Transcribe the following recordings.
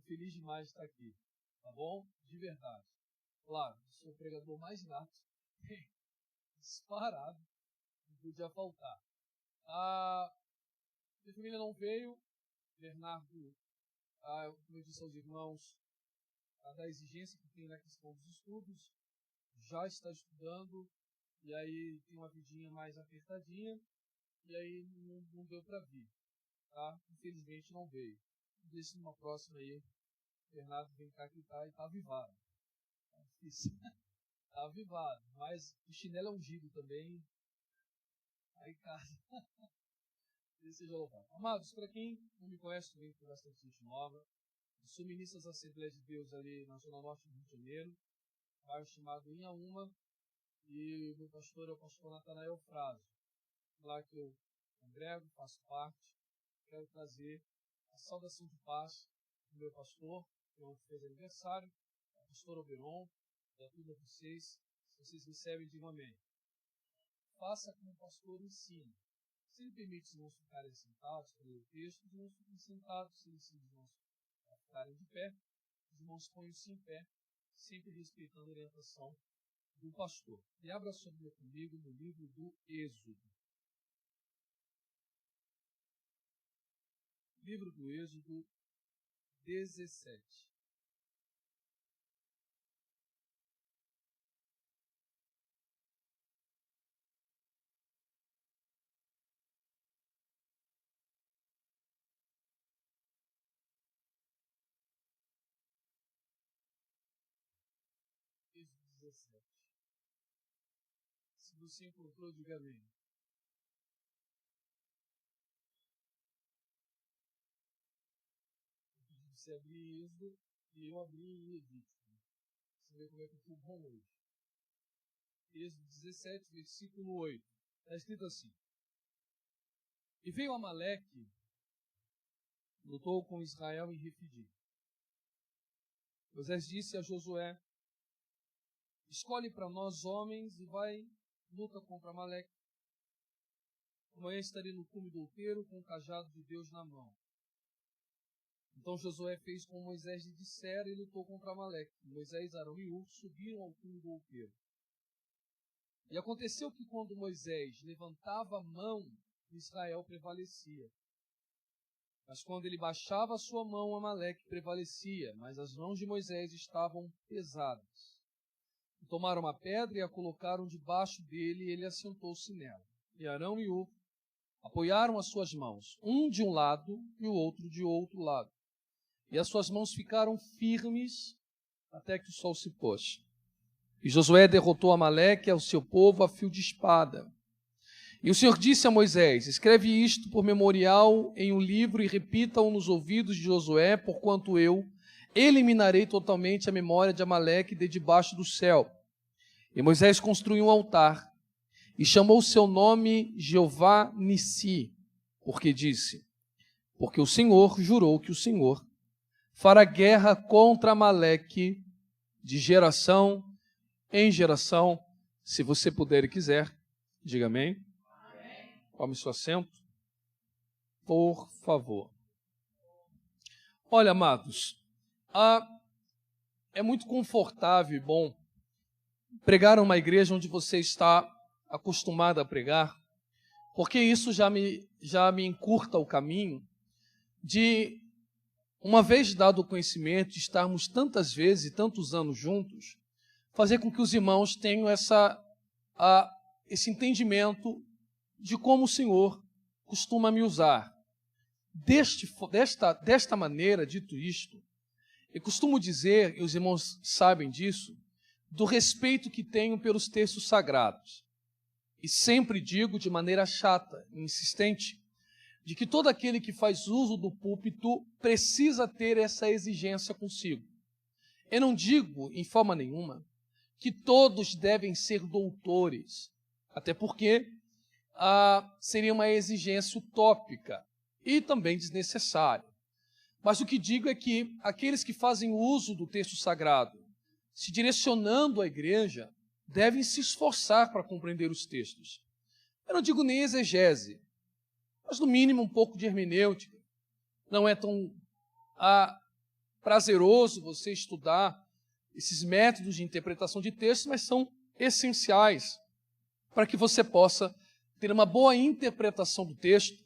feliz demais de estar aqui, tá bom? De verdade. Claro, sou o pregador mais nato, disparado, não podia faltar. Minha família não veio, Bernardo, como eu disse aos irmãos, da exigência que tem na questão dos estudos, já está estudando, e aí tem uma vidinha mais apertadinha, e aí não deu para vir, tá? Infelizmente não veio. Deixa numa próxima aí, Bernardo vem cá que tá e tá avivado. Tá difícil. Tá avivado, mas o chinelo é ungido também. Aí, cara, Deus seja louvado. Amados, para quem não me conhece, também tem bastante gente nova. Eu sou ministro das Assembleias de Deus ali na Zona Norte do Rio de Janeiro, um bairro chamado Inhaúma, e o meu pastor é o pastor Natanael Fraso. Lá que eu congrego, faço parte, quero trazer a saudação de paz do meu pastor, que ontem fez aniversário, o pastor Oberon, da tudo a vocês. Se vocês recebem, digam amém. Faça como o pastor ensina. Se ele permite os irmãos ficarem sentados para ler o texto, os irmãos fiquem sentados. Se ele ensina os irmãos a ficarem de pé, os irmãos ponham-se em pé, sempre respeitando a orientação do pastor. E abra sua Bíblia comigo no livro do Êxodo. Livro do Êxodo 17. Êxodo 17. Se você encontrou, diga amém. Você abrir Êxodo e eu abri em Levítico. Você vê como é que eu fui bom hoje. Êxodo 17, versículo 8. Está escrito assim: E veio Amaleque, lutou com Israel em Refidim. Moisés disse a Josué: Escolhe para nós homens e vai, luta contra Amaleque. Amanhã estarei no cume do outeiro com o cajado de Deus na mão. Então Josué fez como Moisés lhe dissera e lutou contra Amaleque. Moisés, Arão e Hur subiram ao cume do outeiro. E aconteceu que quando Moisés levantava a mão, Israel prevalecia. Mas quando ele baixava a sua mão, Amaleque prevalecia, mas as mãos de Moisés estavam pesadas. E tomaram uma pedra e a colocaram debaixo dele, e ele assentou-se nela. E Arão e Hur apoiaram as suas mãos, um de um lado e o outro de outro lado. E as suas mãos ficaram firmes até que o sol se pôs. E Josué derrotou Amaleque e ao seu povo a fio de espada. E o Senhor disse a Moisés: Escreve isto por memorial em um livro e repita-o nos ouvidos de Josué, porquanto eu eliminarei totalmente a memória de Amaleque de debaixo do céu. E Moisés construiu um altar e chamou o seu nome Jeová Nissi, porque disse: Porque o Senhor jurou que o Senhor fará guerra contra Amaleque de geração em geração. Se você puder e quiser, diga amém. Amém. Tome seu assento, por favor. Olha, amados, é muito confortável e bom pregar numa igreja onde você está acostumado a pregar, porque isso já me encurta o caminho de, uma vez dado o conhecimento, de estarmos tantas vezes e tantos anos juntos, fazer com que os irmãos tenham esse entendimento de como o Senhor costuma me usar. Desta maneira, dito isto, eu costumo dizer, e os irmãos sabem disso, do respeito que tenho pelos textos sagrados. E sempre digo de maneira chata, insistente, de que todo aquele que faz uso do púlpito precisa ter essa exigência consigo. Eu não digo, em forma nenhuma, que todos devem ser doutores, até porque seria uma exigência utópica e também desnecessária. Mas o que digo é que aqueles que fazem uso do texto sagrado, se direcionando à igreja, devem se esforçar para compreender os textos. Eu não digo nem exegese, mas no mínimo um pouco de hermenêutica. Não é tão prazeroso você estudar esses métodos de interpretação de textos, mas são essenciais para que você possa ter uma boa interpretação do texto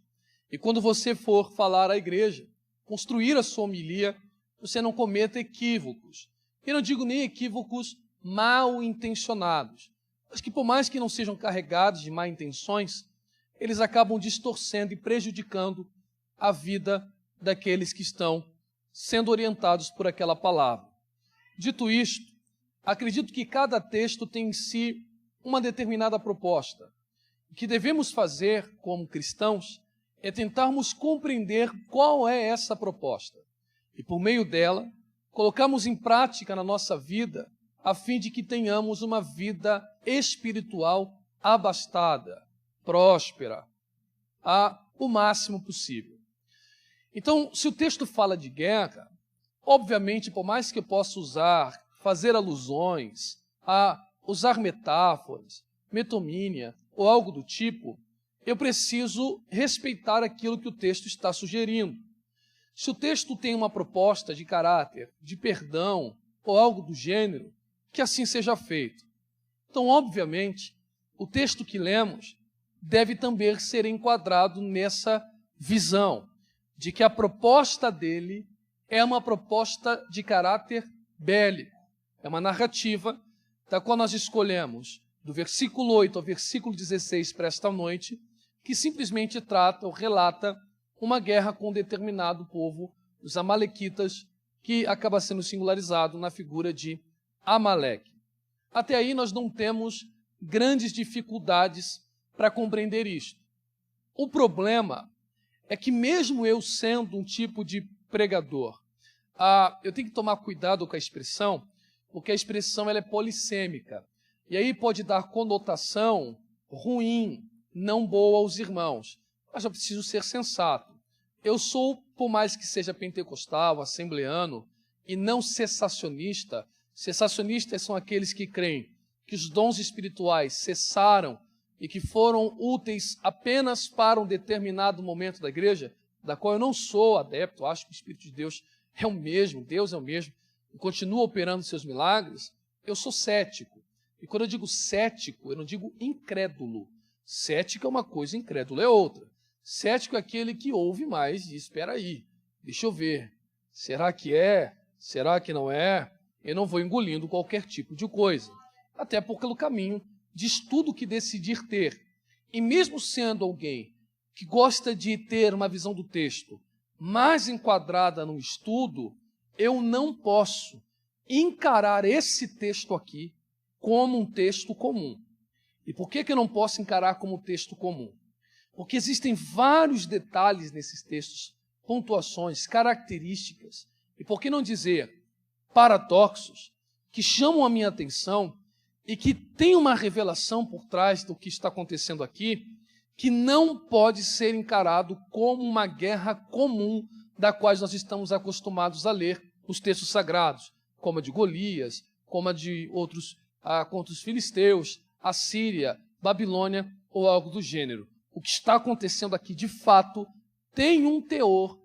e quando você for falar à igreja, construir a sua homilia, você não cometa equívocos. Eu não digo nem equívocos mal intencionados, mas que por mais que não sejam carregados de má intenções, eles acabam distorcendo e prejudicando a vida daqueles que estão sendo orientados por aquela palavra. Dito isto, acredito que cada texto tem em si uma determinada proposta. O que devemos fazer como cristãos é tentarmos compreender qual é essa proposta e, por meio dela, colocarmos em prática na nossa vida a fim de que tenhamos uma vida espiritual abastada, próspera, o máximo possível. Então, se o texto fala de guerra, obviamente, por mais que eu possa fazer alusões, usar metáforas, metomínia ou algo do tipo, eu preciso respeitar aquilo que o texto está sugerindo. Se o texto tem uma proposta de caráter, de perdão ou algo do gênero, que assim seja feito. Então, obviamente, o texto que lemos deve também ser enquadrado nessa visão de que a proposta dele é uma proposta de caráter bélico. É uma narrativa da qual nós escolhemos, do versículo 8 ao versículo 16 para esta noite, que simplesmente trata ou relata uma guerra com um determinado povo, os amalequitas, que acaba sendo singularizado na figura de Amaleque. Até aí nós não temos grandes dificuldades para compreender isto. O problema é que mesmo eu sendo um tipo de pregador, eu tenho que tomar cuidado com a expressão, porque a expressão ela é polissêmica. E aí pode dar conotação ruim, não boa aos irmãos. Mas eu preciso ser sensato. Eu sou, por mais que seja pentecostal, assembleano, e não cessacionista. Cessacionistas são aqueles que creem que os dons espirituais cessaram e que foram úteis apenas para um determinado momento da igreja, da qual eu não sou adepto, acho que o Espírito de Deus é o mesmo, Deus é o mesmo, e continua operando seus milagres. Eu sou cético. E quando eu digo cético, eu não digo incrédulo. Cético é uma coisa, incrédulo é outra. Cético é aquele que ouve mais e diz, espera aí, deixa eu ver. Será que é? Será que não é? Eu não vou engolindo qualquer tipo de coisa. Até porque pelo caminho de estudo que decidir ter. E mesmo sendo alguém que gosta de ter uma visão do texto mais enquadrada no estudo, eu não posso encarar esse texto aqui como um texto comum. E por que eu não posso encarar como texto comum? Porque existem vários detalhes nesses textos, pontuações, características, e por que não dizer paradoxos, que chamam a minha atenção e que tem uma revelação por trás do que está acontecendo aqui, que não pode ser encarado como uma guerra comum da qual nós estamos acostumados a ler nos textos sagrados, como a de Golias, como a de outros contra os filisteus, Assíria, Babilônia ou algo do gênero. O que está acontecendo aqui, de fato, tem um teor,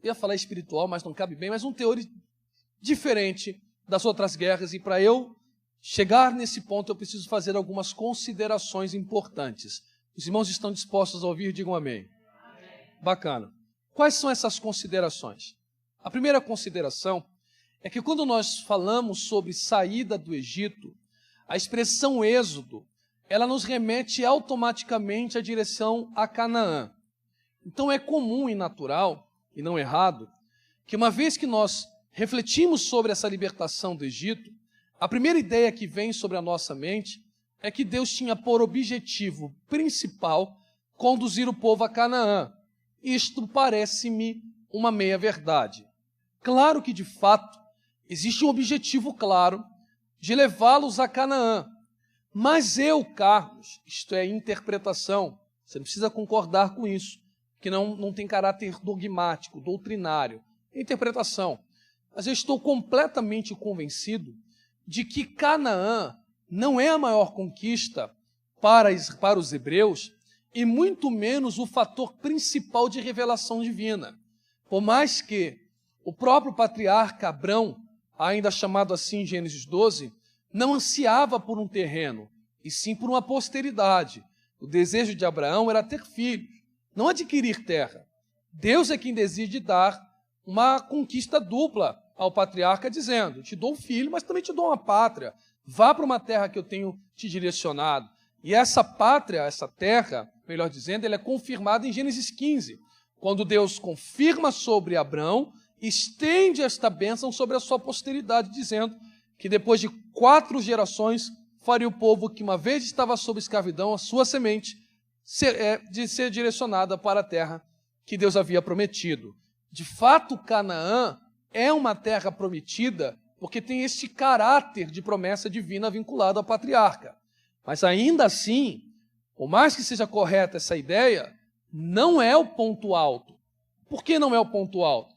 eu ia falar espiritual, mas não cabe bem, mas um teor diferente das outras guerras, e para eu chegar nesse ponto eu preciso fazer algumas considerações importantes. Os irmãos estão dispostos a ouvir? Digam amém. Bacana. Quais são essas considerações? A primeira consideração é que quando nós falamos sobre saída do Egito, a expressão êxodo, ela nos remete automaticamente à direção a Canaã. Então é comum e natural, e não errado, que uma vez que nós refletimos sobre essa libertação do Egito, a primeira ideia que vem sobre a nossa mente é que Deus tinha por objetivo principal conduzir o povo a Canaã. Isto parece-me uma meia-verdade. Claro que, de fato, existe um objetivo claro de levá-los a Canaã. Mas eu, Carlos, isto é interpretação, você não precisa concordar com isso, que não tem caráter dogmático, doutrinário, é interpretação. Mas eu estou completamente convencido de que Canaã não é a maior conquista para os hebreus e muito menos o fator principal de revelação divina. Por mais que o próprio patriarca Abrão, ainda chamado assim em Gênesis 12, não ansiava por um terreno, e sim por uma posteridade. O desejo de Abraão era ter filhos, não adquirir terra. Deus é quem decide dar uma conquista dupla ao patriarca, dizendo: te dou um filho, mas também te dou uma pátria. Vá para uma terra que eu tenho te direcionado. E essa pátria, essa terra, melhor dizendo, ela é confirmada em Gênesis 15, quando Deus confirma sobre Abrão, estende esta bênção sobre a sua posteridade, dizendo que depois de 4 gerações faria o povo que uma vez estava sob escravidão, a sua semente, de ser direcionada para a terra que Deus havia prometido. De fato, Canaã é uma terra prometida porque tem este caráter de promessa divina vinculado ao patriarca. Mas ainda assim, por mais que seja correta essa ideia, não é o ponto alto. Por que não é o ponto alto?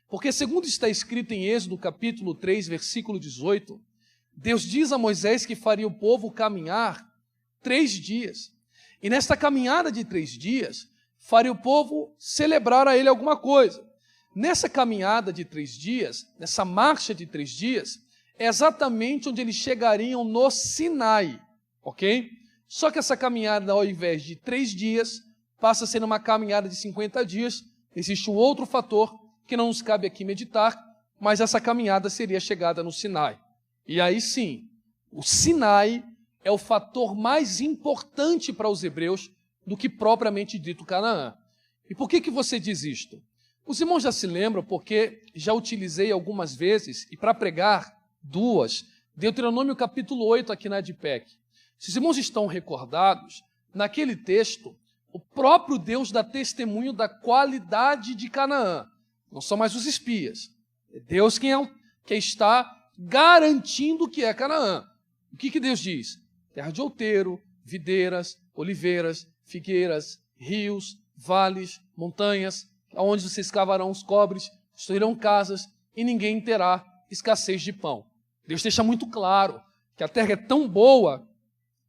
Porque, segundo está escrito em Êxodo, capítulo 3, versículo 18, Deus diz a Moisés que faria o povo caminhar 3 dias. E nesta caminhada de 3 dias, faria o povo celebrar a ele alguma coisa. Nessa caminhada de 3 dias, nessa marcha de 3 dias, é exatamente onde eles chegariam no Sinai, ok? Só que essa caminhada, ao invés de 3 dias, passa a ser uma caminhada de 50 dias. Existe um outro fator que não nos cabe aqui meditar, mas essa caminhada seria chegada no Sinai. E aí sim, o Sinai é o fator mais importante para os hebreus do que propriamente dito Canaã. E por que você diz isto? Os irmãos já se lembram, porque já utilizei algumas vezes, e para pregar 2, Deuteronômio capítulo 8 aqui na EDPEC. Se os irmãos estão recordados, naquele texto, o próprio Deus dá testemunho da qualidade de Canaã. Não são mais os espias. É Deus quem está garantindo que é Canaã. O que Deus diz? Terra de outeiro, videiras, oliveiras, figueiras, rios, vales, montanhas, onde vocês cavarão os cobres, construirão casas e ninguém terá escassez de pão. Deus deixa muito claro que a terra é tão boa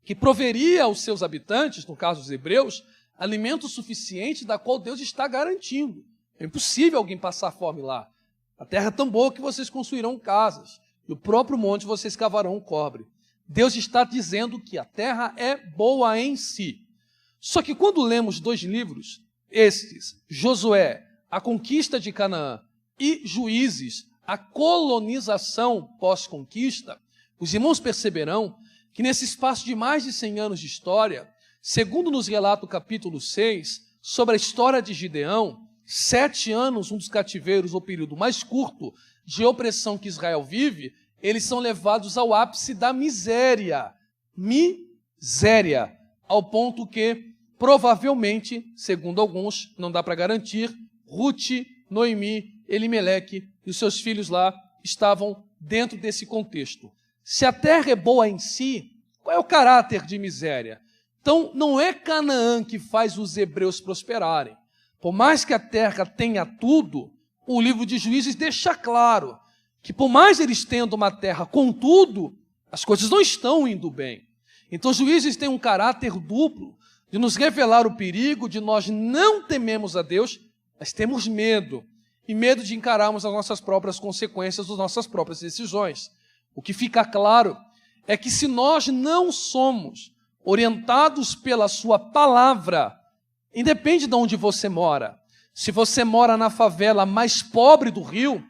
que proveria aos seus habitantes, no caso dos hebreus, alimento suficiente da qual Deus está garantindo. É impossível alguém passar fome lá. A terra é tão boa que vocês construirão casas. No próprio monte vocês cavarão o cobre. Deus está dizendo que a terra é boa em si. Só que quando lemos 2 livros, estes, Josué, a conquista de Canaã, e Juízes, a colonização pós-conquista, os irmãos perceberão que nesse espaço de mais de 100 anos de história, segundo nos relata o capítulo 6, sobre a história de Gideão, 7 anos, um dos cativeiros, o período mais curto de opressão que Israel vive, eles são levados ao ápice da miséria. Miséria. Ao ponto que, provavelmente, segundo alguns, não dá para garantir, Ruth, Noemi, Elimeleque e os seus filhos lá estavam dentro desse contexto. Se a terra é boa em si, qual é o caráter de miséria? Então, não é Canaã que faz os hebreus prosperarem. Por mais que a terra tenha tudo, o livro de Juízes deixa claro que por mais eles tendo uma terra com tudo, as coisas não estão indo bem. Então, Juízes tem um caráter duplo de nos revelar o perigo de nós não tememos a Deus, mas temos medo. E medo de encararmos as nossas próprias consequências das nossas próprias decisões. O que fica claro é que se nós não somos orientados pela sua palavra, independe de onde você mora, se você mora na favela mais pobre do Rio,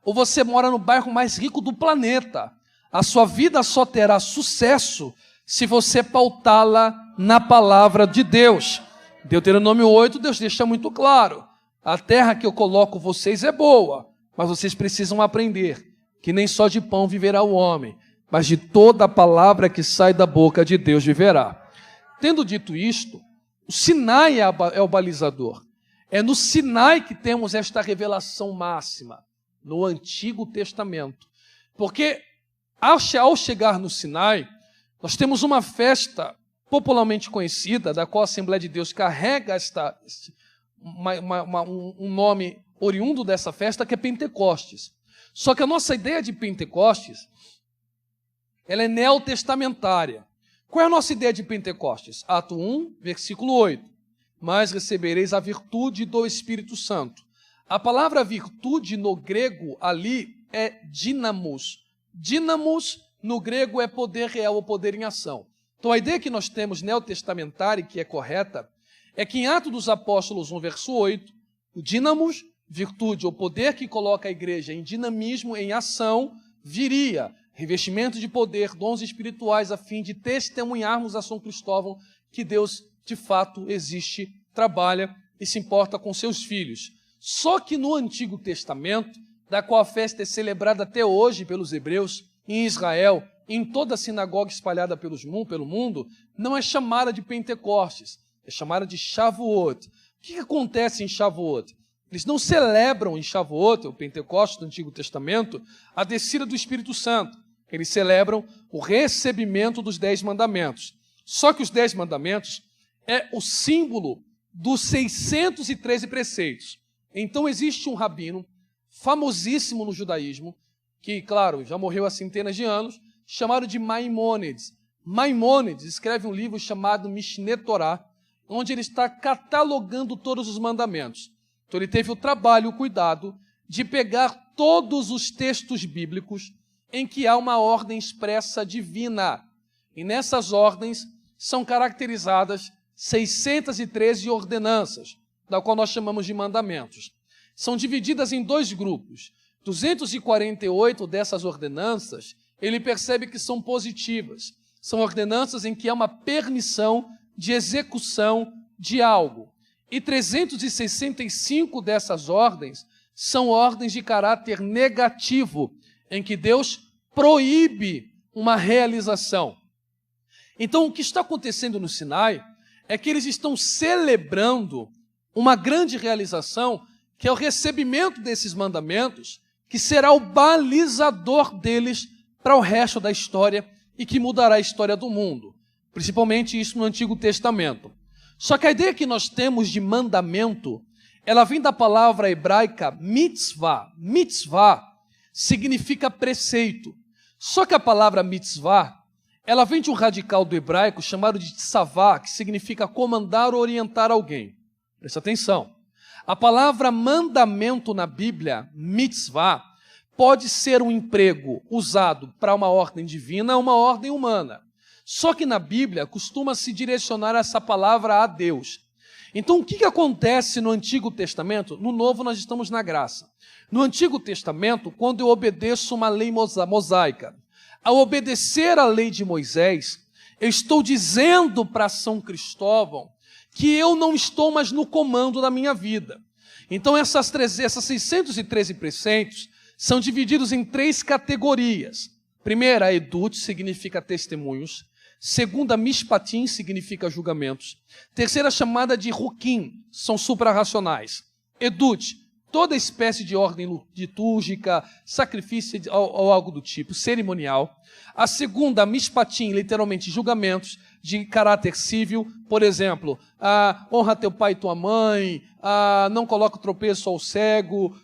ou você mora no bairro mais rico do planeta, a sua vida só terá sucesso se você pautá-la na palavra de Deus. Deuteronômio 8, Deus deixa muito claro, a terra que eu coloco vocês é boa, mas vocês precisam aprender que nem só de pão viverá o homem, mas de toda a palavra que sai da boca de Deus viverá. Tendo dito isto, o Sinai é o balizador. É no Sinai que temos esta revelação máxima, no Antigo Testamento. Porque ao chegar no Sinai, nós temos uma festa popularmente conhecida, da qual a Assembleia de Deus carrega um nome oriundo dessa festa, que é Pentecostes. Só que a nossa ideia de Pentecostes, ela é neotestamentária. Qual é a nossa ideia de Pentecostes? Ato 1, versículo 8. Mas recebereis a virtude do Espírito Santo. A palavra virtude no grego ali é dínamos. Dínamos no grego é poder real ou poder em ação. Então a ideia que nós temos neotestamentária, que é correta, é que em Atos dos Apóstolos 1, verso 8, o dínamos, virtude ou poder que coloca a igreja em dinamismo, em ação, viria revestimento de poder, dons espirituais, a fim de testemunharmos a São Cristóvão que Deus, de fato, existe, trabalha e se importa com seus filhos. Só que no Antigo Testamento, da qual a festa é celebrada até hoje pelos hebreus, em Israel, em toda a sinagoga espalhada pelo mundo, não é chamada de Pentecostes, é chamada de Shavuot. O que acontece em Shavuot? Eles não celebram em Shavuot, o Pentecostes do Antigo Testamento, a descida do Espírito Santo. Eles celebram o recebimento dos 10 mandamentos. Só que os 10 mandamentos é o símbolo dos 613 preceitos. Então existe um rabino famosíssimo no judaísmo, que, claro, já morreu há centenas de anos, chamado de Maimônides. Maimônides escreve um livro chamado Mishneh Torah, onde ele está catalogando todos os mandamentos. Então ele teve o trabalho, o cuidado de pegar todos os textos bíblicos em que há uma ordem expressa divina. E nessas ordens são caracterizadas 613 ordenanças, da qual nós chamamos de mandamentos. São divididas em 2 grupos. 248 dessas ordenanças, ele percebe que são positivas. São ordenanças em que há uma permissão de execução de algo. E 365 dessas ordens são ordens de caráter negativo, em que Deus proíbe uma realização. Então, o que está acontecendo no Sinai é que eles estão celebrando uma grande realização, que é o recebimento desses mandamentos, que será o balizador deles para o resto da história e que mudará a história do mundo. Principalmente isso no Antigo Testamento. Só que a ideia que nós temos de mandamento, ela vem da palavra hebraica mitzvah. Mitzvah significa preceito. Só que a palavra mitzvah, ela vem de um radical do hebraico chamado de tsavá, que significa comandar ou orientar alguém. Presta atenção. A palavra mandamento na Bíblia, mitzvah, pode ser um emprego usado para uma ordem divina ou uma ordem humana. Só que na Bíblia costuma-se direcionar essa palavra a Deus. Então o que acontece no Antigo Testamento? No Novo nós estamos na graça. No Antigo Testamento, quando eu obedeço uma lei mosaica, ao obedecer a lei de Moisés, eu estou dizendo para São Cristóvão que eu não estou mais no comando da minha vida. Então essas 613 preceitos são divididos em 3 categorias. Primeira, edut, significa testemunhos. Segunda, mishpatim, significa julgamentos. Terceira, chamada de rukim, são suprarracionais. Edut, toda espécie de ordem litúrgica, sacrifício ou algo do tipo, cerimonial. A segunda, mishpatim, literalmente julgamentos de caráter civil, por exemplo, honra teu pai e tua mãe, não coloca o tropeço ao cego,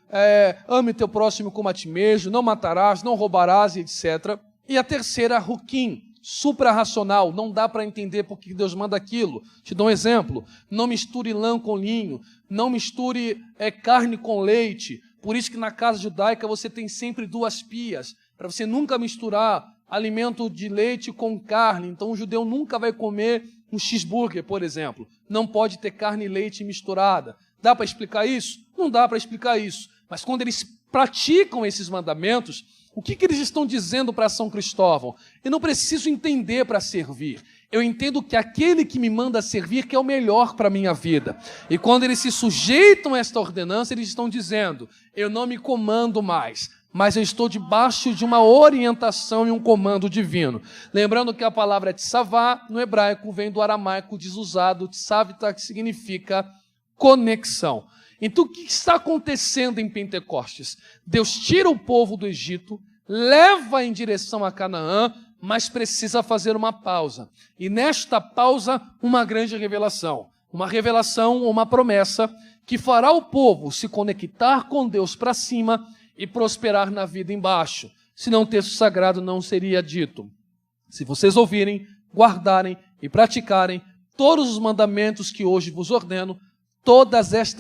ame teu próximo como a ti mesmo, não matarás, não roubarás, etc. E a terceira, rukim, suprarracional, não dá para entender por que Deus manda aquilo. Te dou um exemplo, não misture lã com linho, não misture carne com leite, por isso que na casa judaica você tem sempre 2 pias, para você nunca misturar alimento de leite com carne. Então o judeu nunca vai comer um cheeseburger, por exemplo. Não pode ter carne e leite misturada. Dá para explicar isso? Não dá para explicar isso. Mas quando eles praticam esses mandamentos, o que eles estão dizendo para São Cristóvão? Eu não preciso entender para servir. Eu entendo que aquele que me manda servir que é o melhor para a minha vida. E quando eles se sujeitam a esta ordenança, eles estão dizendo, eu não me comando mais, mas eu estou debaixo de uma orientação e um comando divino. Lembrando que a palavra tsavá, no hebraico, vem do aramaico desusado, tsavita, que significa conexão. Então, o que está acontecendo em Pentecostes? Deus tira o povo do Egito, leva em direção a Canaã, mas precisa fazer uma pausa. E nesta pausa, uma grande revelação. Uma revelação ou uma promessa que fará o povo se conectar com Deus para cima e prosperar na vida embaixo. Senão o texto sagrado não seria dito. Se vocês ouvirem, guardarem e praticarem todos os mandamentos que hoje vos ordeno,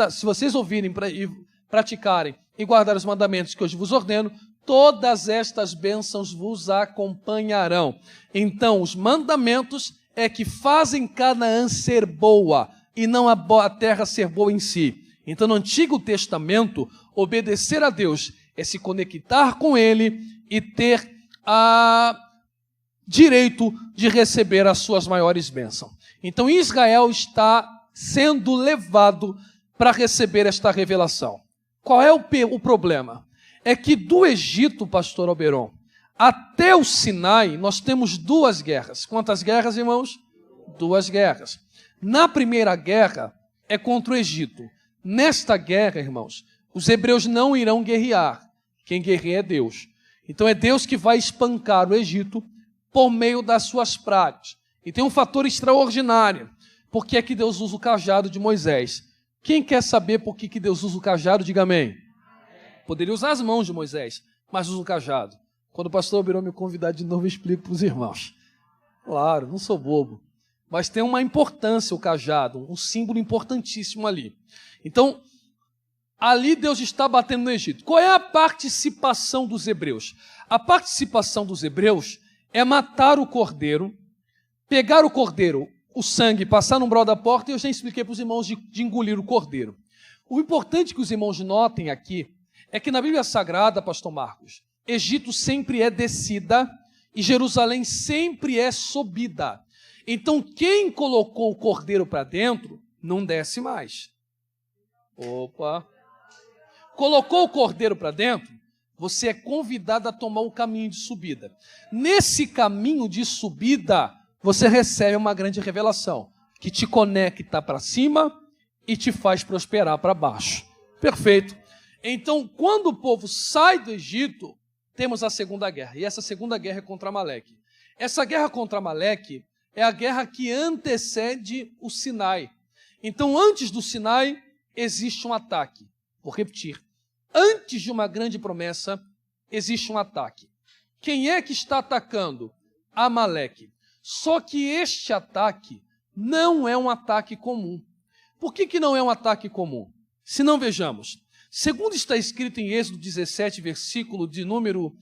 se vocês ouvirem e praticarem e guardarem os mandamentos que hoje vos ordeno, todas estas bênçãos vos acompanharão. Então, os mandamentos é que fazem Canaã ser boa e não a terra ser boa em si. Então, no Antigo Testamento, obedecer a Deus é se conectar com Ele e ter direito de receber as suas maiores bênçãos. Então, Israel está sendo levado para receber esta revelação. Qual é o problema? É que do Egito, pastor Alberon, até o Sinai, nós temos 2 guerras. Quantas guerras, irmãos? 2 guerras. Na primeira guerra é contra o Egito. Nesta guerra, irmãos, os hebreus não irão guerrear. Quem guerreia é Deus. Então é Deus que vai espancar o Egito por meio das suas pragas. E tem um fator extraordinário. Por que é que Deus usa o cajado de Moisés? Quem quer saber por que Deus usa o cajado, diga amém. Poderia usar as mãos de Moisés, mas usa o cajado. Quando o pastor Alberon me convidar de novo, eu explico para os irmãos. Claro, não sou bobo. Mas tem uma importância o cajado, um símbolo importantíssimo ali. Então, ali Deus está batendo no Egito. Qual é a participação dos hebreus? A participação dos hebreus é matar o cordeiro, pegar o cordeiro, o sangue, passar no umbral da porta, e eu já expliquei para os irmãos de engolir o cordeiro. O importante que os irmãos notem aqui é que na Bíblia Sagrada, pastor Marcos, Egito sempre é descida e Jerusalém sempre é subida. Então, quem colocou o cordeiro para dentro, não desce mais. Opa! Colocou o cordeiro para dentro, você é convidado a tomar o caminho de subida. Nesse caminho de subida, você recebe uma grande revelação, que te conecta para cima e te faz prosperar para baixo. Perfeito. Então, quando o povo sai do Egito, temos a segunda guerra. E essa segunda guerra é contra Amaleque. Essa guerra contra Amaleque é a guerra que antecede o Sinai. Então, antes do Sinai, existe um ataque. Vou repetir. Antes de uma grande promessa, existe um ataque. Quem é que está atacando? Amaleque. Só que este ataque não é um ataque comum. Por que não é um ataque comum? Se não, vejamos. Segundo está escrito em Êxodo 17, versículo de número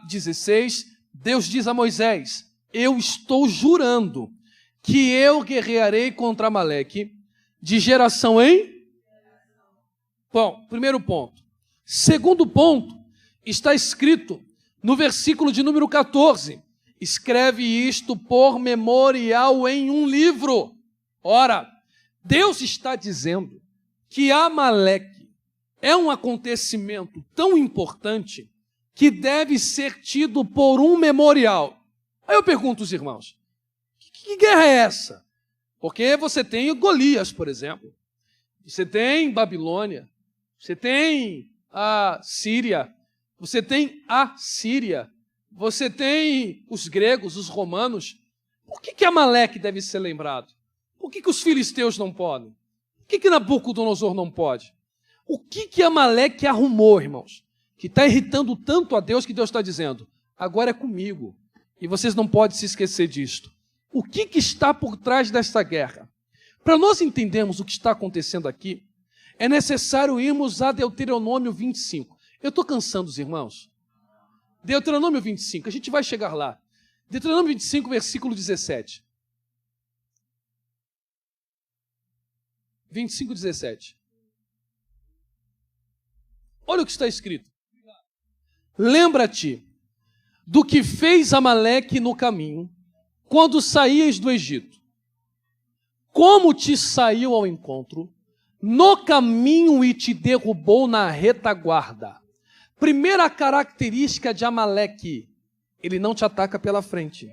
16, Deus diz a Moisés: eu estou jurando que eu guerrearei contra Amaleque de geração em... Bom, primeiro ponto. Segundo ponto, está escrito no versículo de número 14, escreve isto por memorial em um livro. Ora, Deus está dizendo que Amaleque é um acontecimento tão importante que deve ser tido por um memorial. Aí eu pergunto aos irmãos, que guerra é essa? Porque você tem Golias, por exemplo. Você tem Babilônia. Você tem a Síria. Você tem a Síria. Você tem os gregos, os romanos. Por que Amaleque deve ser lembrado? Por que os filisteus não podem? Por que Nabucodonosor não pode? O que Amaleque arrumou, irmãos? Que está irritando tanto a Deus que Deus está dizendo, agora é comigo. E vocês não podem se esquecer disto. O que está por trás desta guerra? Para nós entendermos o que está acontecendo aqui, é necessário irmos a Deuteronômio 25. Eu estou cansando os irmãos. Deuteronômio 25, a gente vai chegar lá. Deuteronômio 25, versículo 17. 25, 17. Olha o que está escrito. Lembra-te do que fez Amaleque no caminho, quando saías do Egito. Como te saiu ao encontro, no caminho e te derrubou na retaguarda. Primeira característica de Amaleque, ele não te ataca pela frente.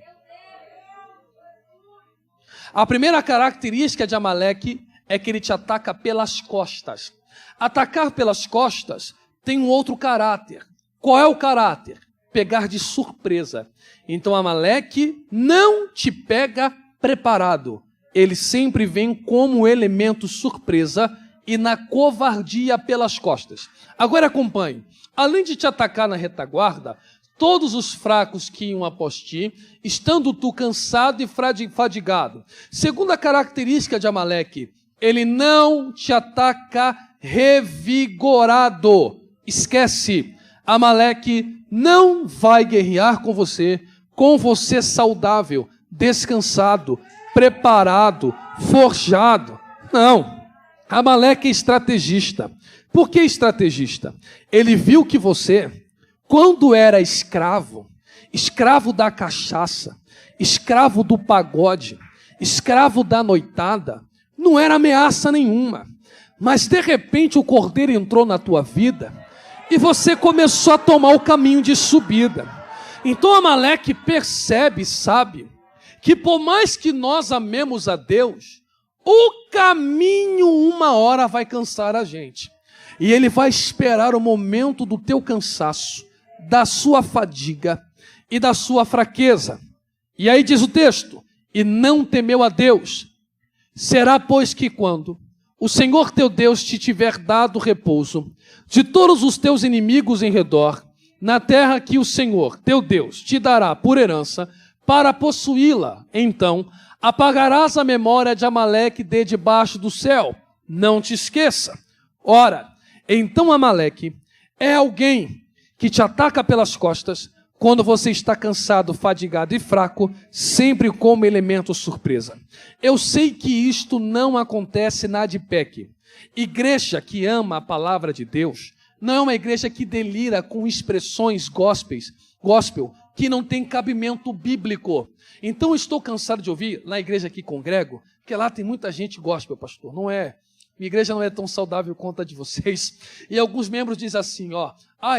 A primeira característica de Amaleque é que ele te ataca pelas costas. Atacar pelas costas tem um outro caráter. Qual é o caráter? Pegar de surpresa. Então Amaleque não te pega preparado. Ele sempre vem como elemento surpresa e na covardia pelas costas. Agora acompanhe. Além de te atacar na retaguarda, todos os fracos que iam após ti, estando tu cansado e fadigado. Segunda característica de Amaleque, ele não te ataca revigorado. Esquece, Amaleque não vai guerrear com você saudável, descansado, preparado, forjado. Não, Amaleque é estrategista. Por que estrategista? Ele viu que você, quando era escravo da cachaça, escravo do pagode, escravo da noitada, não era ameaça nenhuma. Mas de repente o cordeiro entrou na tua vida e você começou a tomar o caminho de subida. Então Amaleque percebe, sabe, que por mais que nós amemos a Deus, o caminho uma hora vai cansar a gente. E ele vai esperar o momento do teu cansaço, da sua fadiga e da sua fraqueza. E aí diz o texto, e não temeu a Deus. Será, pois, que quando o Senhor teu Deus te tiver dado repouso de todos os teus inimigos em redor, na terra que o Senhor teu Deus te dará por herança, para possuí-la, então apagarás a memória de Amaleque de debaixo do céu. Não te esqueça. Ora, então Amaleque é alguém que te ataca pelas costas quando você está cansado, fadigado e fraco, sempre como elemento surpresa. Eu sei que isto não acontece na ADPEC. Igreja que ama a palavra de Deus não é uma igreja que delira com expressões gospel que não tem cabimento bíblico. Então eu estou cansado de ouvir, na igreja que congrego, porque lá tem muita gente gospel, pastor, não é? Minha igreja não é tão saudável quanto a de vocês. E alguns membros dizem assim,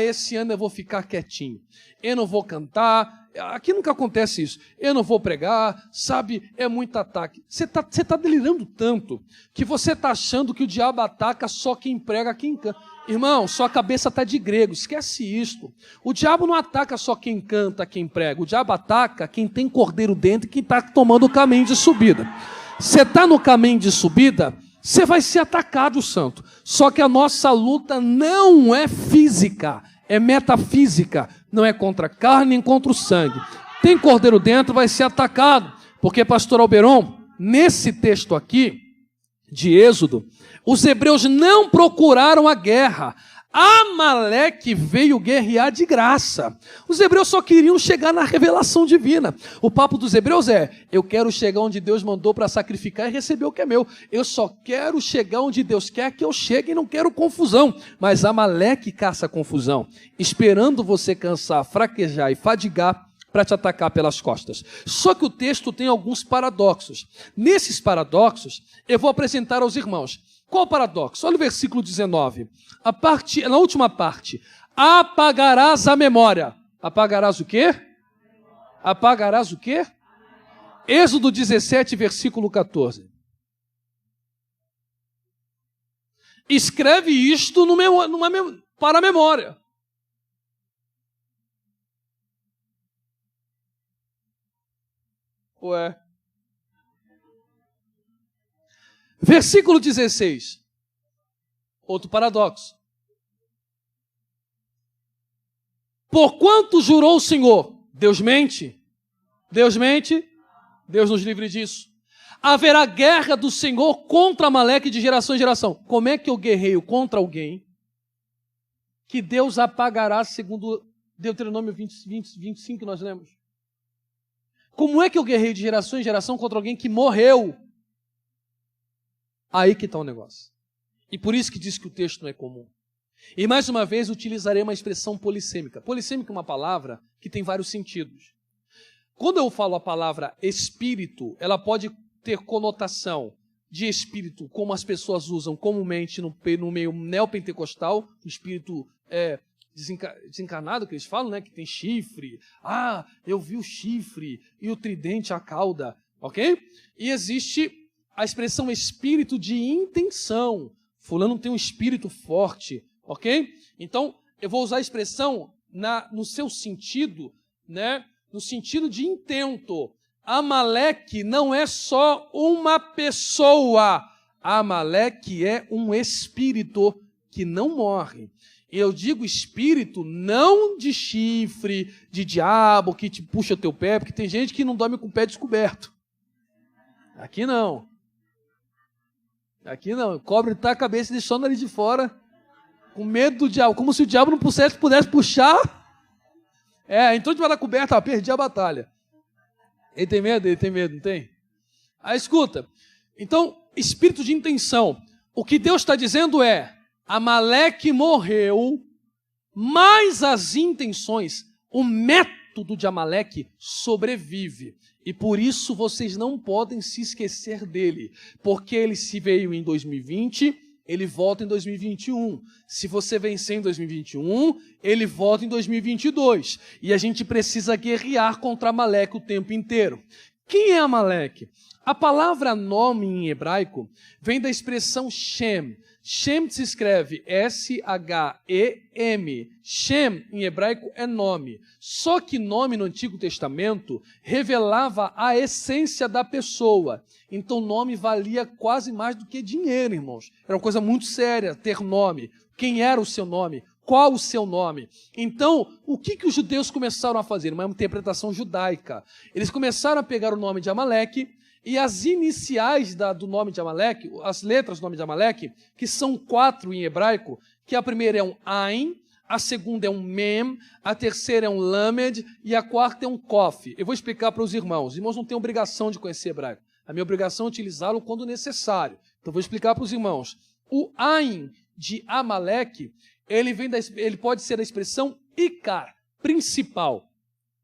esse ano eu vou ficar quietinho. Eu não vou cantar. Aqui nunca acontece isso. Eu não vou pregar, sabe? É muito ataque. Você tá delirando tanto que você está achando que o diabo ataca só quem prega, quem canta. Irmão, sua cabeça está de grego. Esquece isto. O diabo não ataca só quem canta, quem prega. O diabo ataca quem tem cordeiro dentro e quem está tomando o caminho de subida. Você está no caminho de subida, você vai ser atacado, santo. Só que a nossa luta não é física, é metafísica. Não é contra a carne nem contra o sangue. Tem cordeiro dentro, vai ser atacado. Porque, pastor Alberon, nesse texto aqui, de Êxodo, os hebreus não procuraram a guerra. Amaleque veio guerrear de graça. Os hebreus só queriam chegar na revelação divina. O papo dos hebreus é, eu quero chegar onde Deus mandou para sacrificar e receber o que é meu. Eu só quero chegar onde Deus quer que eu chegue e não quero confusão. Mas Amaleque caça confusão, esperando você cansar, fraquejar e fadigar para te atacar pelas costas. Só que o texto tem alguns paradoxos. Nesses paradoxos, eu vou apresentar aos irmãos. Qual o paradoxo? Olha o versículo 19. Na última parte. Apagarás a memória. Apagarás o quê? Apagarás o quê? Êxodo 17, versículo 14. Escreve isto para a memória. Ué. Versículo 16. Outro paradoxo. Porquanto jurou o Senhor, Deus mente? Deus mente? Deus nos livre disso. Haverá guerra do Senhor contra Amaleque de geração em geração. Como é que eu guerreio contra alguém que Deus apagará, segundo Deuteronômio 25 que nós lemos? Como é que eu guerreio de geração em geração contra alguém que morreu? Aí que está o negócio. E por isso que diz que o texto não é comum. E mais uma vez utilizarei uma expressão polissêmica. Polissêmica é uma palavra que tem vários sentidos. Quando eu falo a palavra espírito, ela pode ter conotação de espírito, como as pessoas usam comumente no meio neopentecostal, o espírito desencarnado que eles falam, né, que tem chifre. Eu vi o chifre e o tridente, a cauda, ok? E existe a expressão espírito de intenção. Fulano tem um espírito forte, ok? Então, eu vou usar a expressão no seu sentido, né? No sentido de intento. Amaleque não é só uma pessoa. Amaleque é um espírito que não morre. Eu digo espírito não de chifre, de diabo que te puxa o teu pé, porque tem gente que não dorme com o pé descoberto. Aqui não. Aqui não, cobre tá a cabeça e deixou o nariz de fora, com medo do diabo, como se o diabo não pudesse puxar. Entrou debaixo da coberta, perdi a batalha. Ele tem medo, não tem? Aí escuta, então, espírito de intenção. O que Deus está dizendo é, Amaleque morreu, mas as intenções, o método de Amaleque sobrevive. E por isso vocês não podem se esquecer dele, porque ele se veio em 2020, ele volta em 2021. Se você vencer em 2021, ele volta em 2022. E a gente precisa guerrear contra Amaleque o tempo inteiro. Quem é Amaleque? A palavra nome em hebraico vem da expressão Shem. Shem se escreve S-H-E-M. Shem, em hebraico, é nome. Só que nome no Antigo Testamento revelava a essência da pessoa. Então nome valia quase mais do que dinheiro, irmãos. Era uma coisa muito séria ter nome. Quem era o seu nome? Qual o seu nome? Então, o que os judeus começaram a fazer? Uma interpretação judaica. Eles começaram a pegar o nome de Amaleque, e as iniciais do nome de Amaleque, as letras do nome de Amaleque, que são 4 em hebraico, que a primeira é um Ain, a segunda é um Mem, a terceira é um Lamed e a quarta é um Kof. Eu vou explicar para os irmãos. Os irmãos não têm obrigação de conhecer hebraico. A minha obrigação é utilizá-lo quando necessário. Então eu vou explicar para os irmãos. O Ain de Amaleque, ele pode ser da expressão Ikar, principal.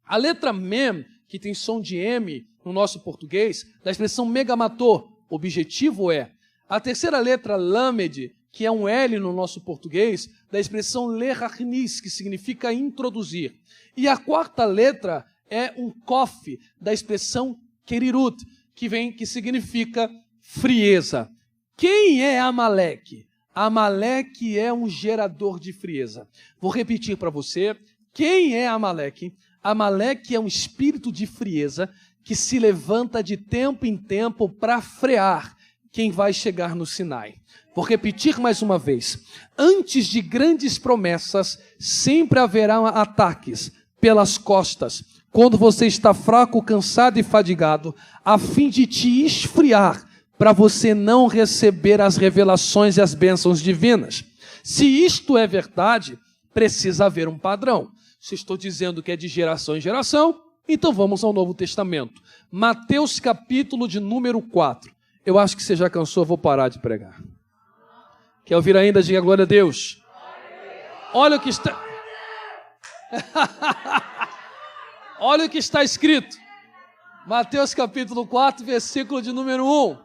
A letra Mem, que tem som de M no nosso português, da expressão megamator, objetivo é. A terceira letra, Lamed, que é um L no nosso português, da expressão lerachnis, que significa introduzir. E a quarta letra é um Kof, da expressão kerirut, que significa frieza. Quem é Amaleque? Amaleque é um gerador de frieza. Vou repetir para você. Quem é Amaleque? Amaleque é um espírito de frieza que se levanta de tempo em tempo para frear quem vai chegar no Sinai. Vou repetir mais uma vez. Antes de grandes promessas, sempre haverá ataques pelas costas, quando você está fraco, cansado e fadigado, a fim de te esfriar, para você não receber as revelações e as bênçãos divinas. Se isto é verdade, precisa haver um padrão. Se estou dizendo que é de geração em geração, então vamos ao Novo Testamento. Mateus capítulo de número 4. Eu acho que você já cansou, eu vou parar de pregar. Quer ouvir ainda? Diga glória a Deus. Olha o que está... Olha o que está escrito. Mateus capítulo 4, versículo de número 1.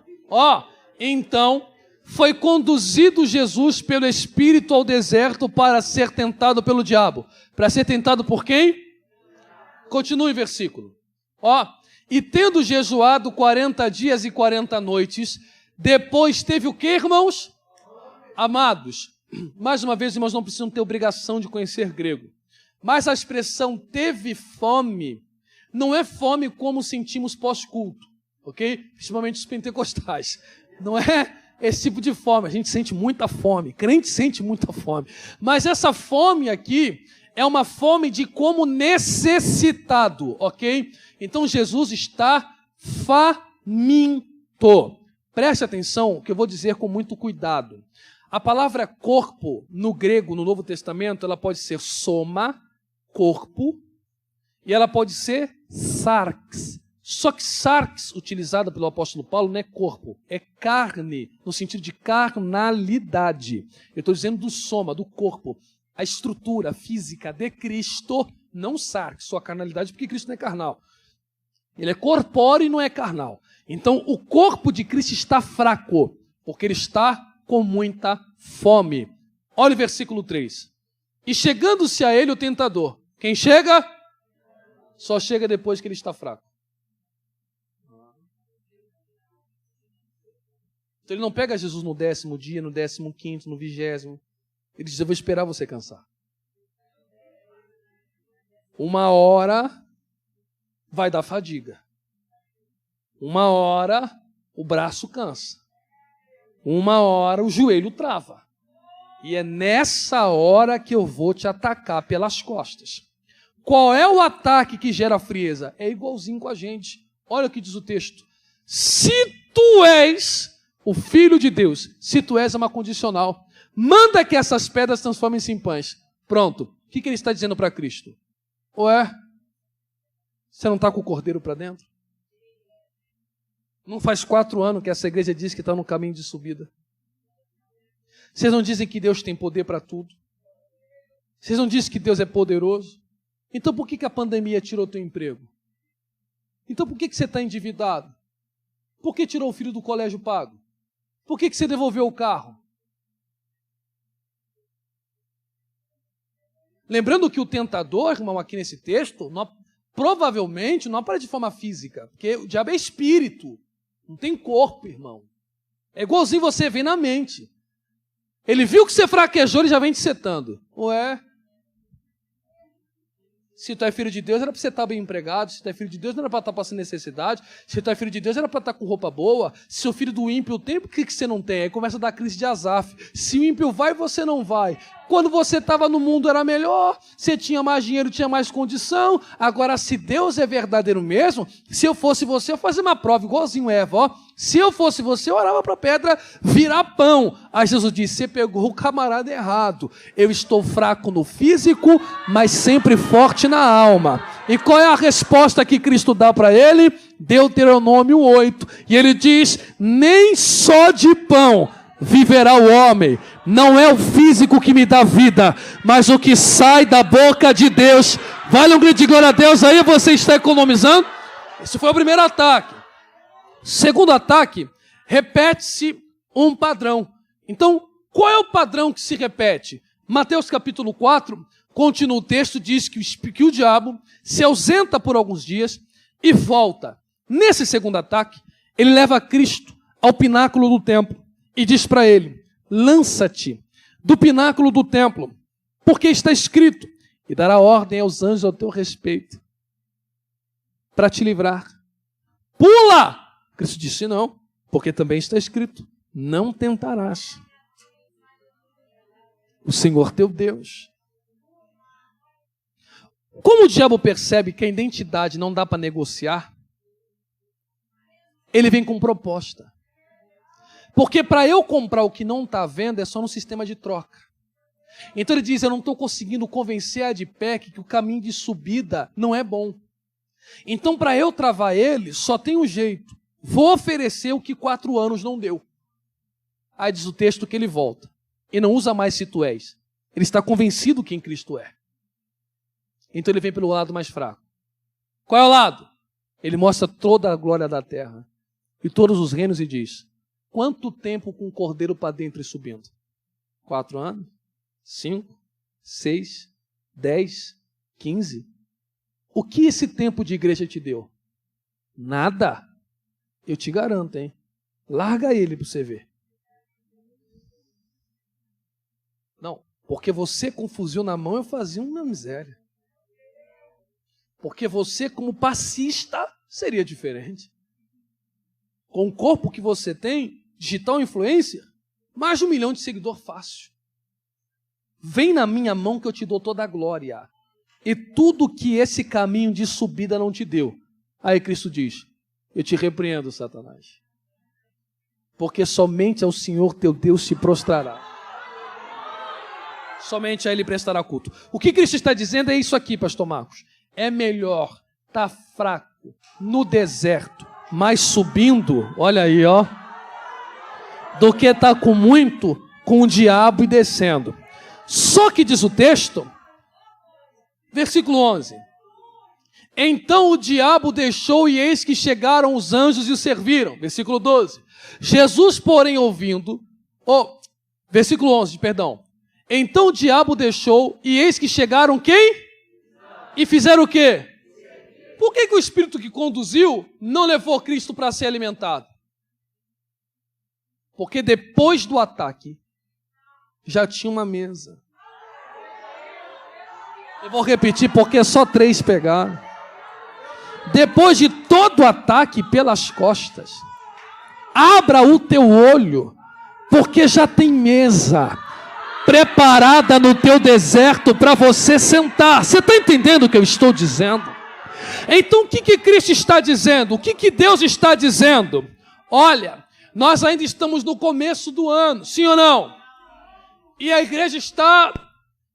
Então foi conduzido Jesus pelo Espírito ao deserto para ser tentado pelo diabo. Para ser tentado por quem? Continue o versículo. E tendo jejuado 40 dias e 40 noites, depois teve o que, irmãos? Amados, mais uma vez, irmãos, não precisam ter obrigação de conhecer grego. Mas a expressão teve fome, não é fome como sentimos pós-culto, ok? Principalmente os pentecostais. Não é esse tipo de fome, a gente sente muita fome, crente sente muita fome. Mas essa fome aqui é uma fome de como necessitado, ok? Então Jesus está faminto. Preste atenção, que eu vou dizer com muito cuidado. A palavra corpo, no grego, no Novo Testamento, ela pode ser soma, corpo, e ela pode ser sarx. Só que sarx, utilizada pelo apóstolo Paulo, não é corpo, é carne, no sentido de carnalidade. Eu estou dizendo do soma, do corpo, a estrutura física de Cristo, não sarx, só a carnalidade, porque Cristo não é carnal. Ele é corpóreo e não é carnal. Então, o corpo de Cristo está fraco, porque ele está com muita fome. Olha o versículo 3. E chegando-se a ele o tentador. Quem chega? Só chega depois que ele está fraco. Então ele não pega Jesus no 10º dia, no 15º, no 20º. Ele diz, eu vou esperar você cansar. Uma hora vai dar fadiga. Uma hora o braço cansa. Uma hora o joelho trava. E é nessa hora que eu vou te atacar pelas costas. Qual é o ataque que gera frieza? É igualzinho com a gente. Olha o que diz o texto. Se tu és o Filho de Deus, se tu és uma condicional, manda que essas pedras transformem-se em pães. Pronto. O que ele está dizendo para Cristo? Ué, você não está com o cordeiro para dentro? Não faz 4 anos que essa igreja diz que está no caminho de subida. Vocês não dizem que Deus tem poder para tudo? Vocês não dizem que Deus é poderoso? Então por que a pandemia tirou teu emprego? Então por que você está endividado? Por que tirou o filho do colégio pago? Por que você devolveu o carro? Lembrando que o tentador, irmão, aqui nesse texto, provavelmente não aparece de forma física, porque o diabo é espírito, não tem corpo, irmão. É igualzinho você vê na mente. Ele viu que você fraquejou, ele já vem te setando. Ué? Se tu é filho de Deus, era para você estar bem empregado. Se tu é filho de Deus, não era para estar passando necessidade. Se tu é filho de Deus, era para estar com roupa boa. Se o filho do ímpio tem, por que você não tem? Aí começa a dar crise de Asaf. Se o ímpio vai, você não vai. Quando você estava no mundo era melhor, você tinha mais dinheiro, tinha mais condição. Agora, se Deus é verdadeiro mesmo, se eu fosse você, eu fazia uma prova, igualzinho Eva, ó. Se eu fosse você, eu orava para a pedra virar pão. Aí Jesus disse, você pegou o camarada errado. Eu estou fraco no físico, mas sempre forte na alma. E qual é a resposta que Cristo dá para ele? Deuteronômio 8. E ele diz, nem só de pão viverá o homem. Não é o físico que me dá vida, mas o que sai da boca de Deus. Vale um grito de glória a Deus aí, você está economizando? Esse foi o primeiro ataque. Segundo ataque, repete-se um padrão. Então, qual é o padrão que se repete? Mateus capítulo 4, continua o texto, diz que o diabo se ausenta por alguns dias e volta. Nesse segundo ataque, ele leva Cristo ao pináculo do templo e diz para ele, lança-te do pináculo do templo, porque está escrito, e dará ordem aos anjos ao teu respeito, para te livrar. Pula! Cristo disse não, porque também está escrito, não tentarás o Senhor teu Deus. Como o diabo percebe que a identidade não dá para negociar, ele vem com proposta. Porque para eu comprar o que não está à venda é só no sistema de troca. Então ele diz, eu não estou conseguindo convencer a Adipec que o caminho de subida não é bom. Então para eu travar ele, só tem um jeito. Vou oferecer o que 4 anos não deu. Aí diz o texto que ele volta. E não usa mais se tu és. Ele está convencido quem Cristo é. Então ele vem pelo lado mais fraco. Qual é o lado? Ele mostra toda a glória da terra. E todos os reinos e diz, quanto tempo com o cordeiro para dentro e subindo? 4 anos? 5? 6? 10? 15? O que esse tempo de igreja te deu? Nada. Eu te garanto, hein? Larga ele para você ver. Não, porque você com fuzil na mão eu fazia uma miséria. Porque você como passista seria diferente. Com o corpo que você tem, digital influencer, mais de 1 milhão de seguidor fácil. Vem na minha mão que eu te dou toda a glória. E tudo que esse caminho de subida não te deu. Aí Cristo diz, eu te repreendo, Satanás. Porque somente ao Senhor teu Deus se prostrará. Somente a Ele prestará culto. O que Cristo está dizendo é isso aqui, pastor Marcos. É melhor estar fraco no deserto, mas subindo, olha aí, ó, do que estar com muito com o diabo e descendo. Só que diz o texto, versículo 11. Então o diabo deixou e eis que chegaram os anjos e o serviram. Versículo 12. Jesus, porém, ouvindo... versículo 11, perdão. Então o diabo deixou e eis que chegaram quem? E fizeram o quê? Por que o Espírito que conduziu não levou Cristo para ser alimentado? Porque depois do ataque, já tinha uma mesa. Eu vou repetir porque só 3 pegaram. Depois de todo o ataque pelas costas, abra o teu olho, porque já tem mesa preparada no teu deserto para você sentar. Você está entendendo o que eu estou dizendo? Então o que Cristo está dizendo? O que Deus está dizendo? Olha, Nós ainda estamos no começo do ano, sim ou não? E a igreja está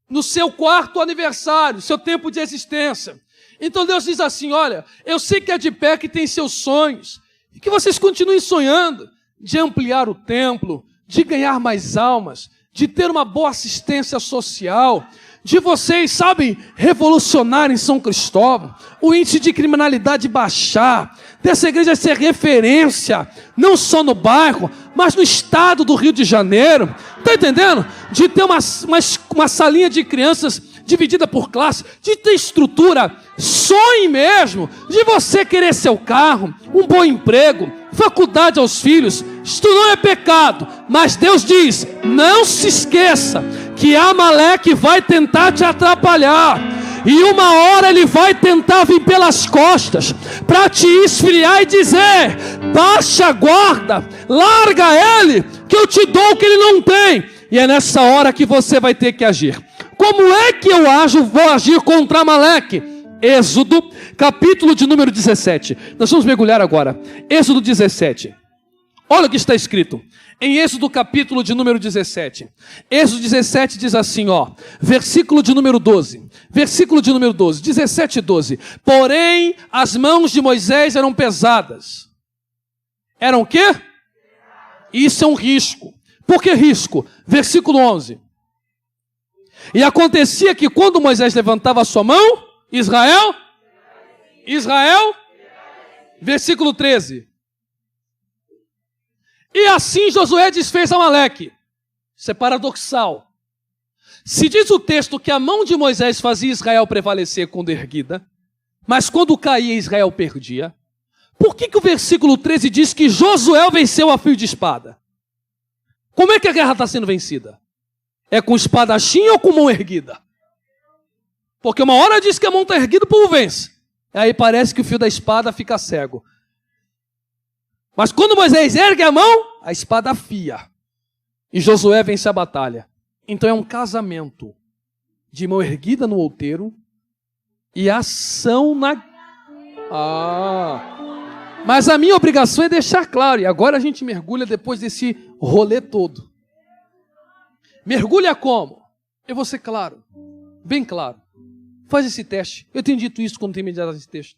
no seu 4º aniversário, seu tempo de existência. Então Deus diz assim, olha, eu sei que a ADPEC tem seus sonhos, e que vocês continuem sonhando de ampliar o templo, de ganhar mais almas, de ter uma boa assistência social, de vocês, sabem, revolucionarem São Cristóvão, o índice de criminalidade baixar, dessa igreja ser referência, não só no bairro, mas no estado do Rio de Janeiro, está entendendo? De ter uma salinha de crianças dividida por classe, de ter estrutura, sonhe mesmo, de você querer seu carro, um bom emprego, faculdade aos filhos. Isto não é pecado, mas Deus diz, não se esqueça que Amaleque vai tentar te atrapalhar, e uma hora ele vai tentar vir pelas costas, para te esfriar e dizer, baixa a guarda, larga ele, que eu te dou o que ele não tem, e é nessa hora que você vai ter que agir. Como é que eu vou agir contra Amaleque? Êxodo, capítulo de número 17, nós vamos mergulhar agora, Êxodo 17, olha o que está escrito, em Êxodo capítulo de número 17, Êxodo 17 diz assim, versículo de número 12, 17 e 12, porém as mãos de Moisés eram pesadas, eram o quê? Isso é um risco, por que risco? Versículo 11, e acontecia que quando Moisés levantava a sua mão, Israel, versículo 13, e assim Josué desfez Amaleque. Isso é paradoxal. Se diz o texto que a mão de Moisés fazia Israel prevalecer quando erguida, mas quando caía Israel perdia, por que o versículo 13 diz que Josué venceu a fio de espada? Como é que a guerra está sendo vencida? É com espadachim ou com mão erguida? Porque uma hora diz que a mão está erguida, o povo vence. Aí parece que o fio da espada fica cego. Mas quando Moisés ergue a mão, a espada afia. E Josué vence a batalha. Então é um casamento de mão erguida no outeiro e ação na... Mas a minha obrigação é deixar claro. E agora a gente mergulha depois desse rolê todo. Mergulha como? Eu vou ser claro. Bem claro. Faz esse teste. Eu tenho dito isso quando tem mediado esse texto.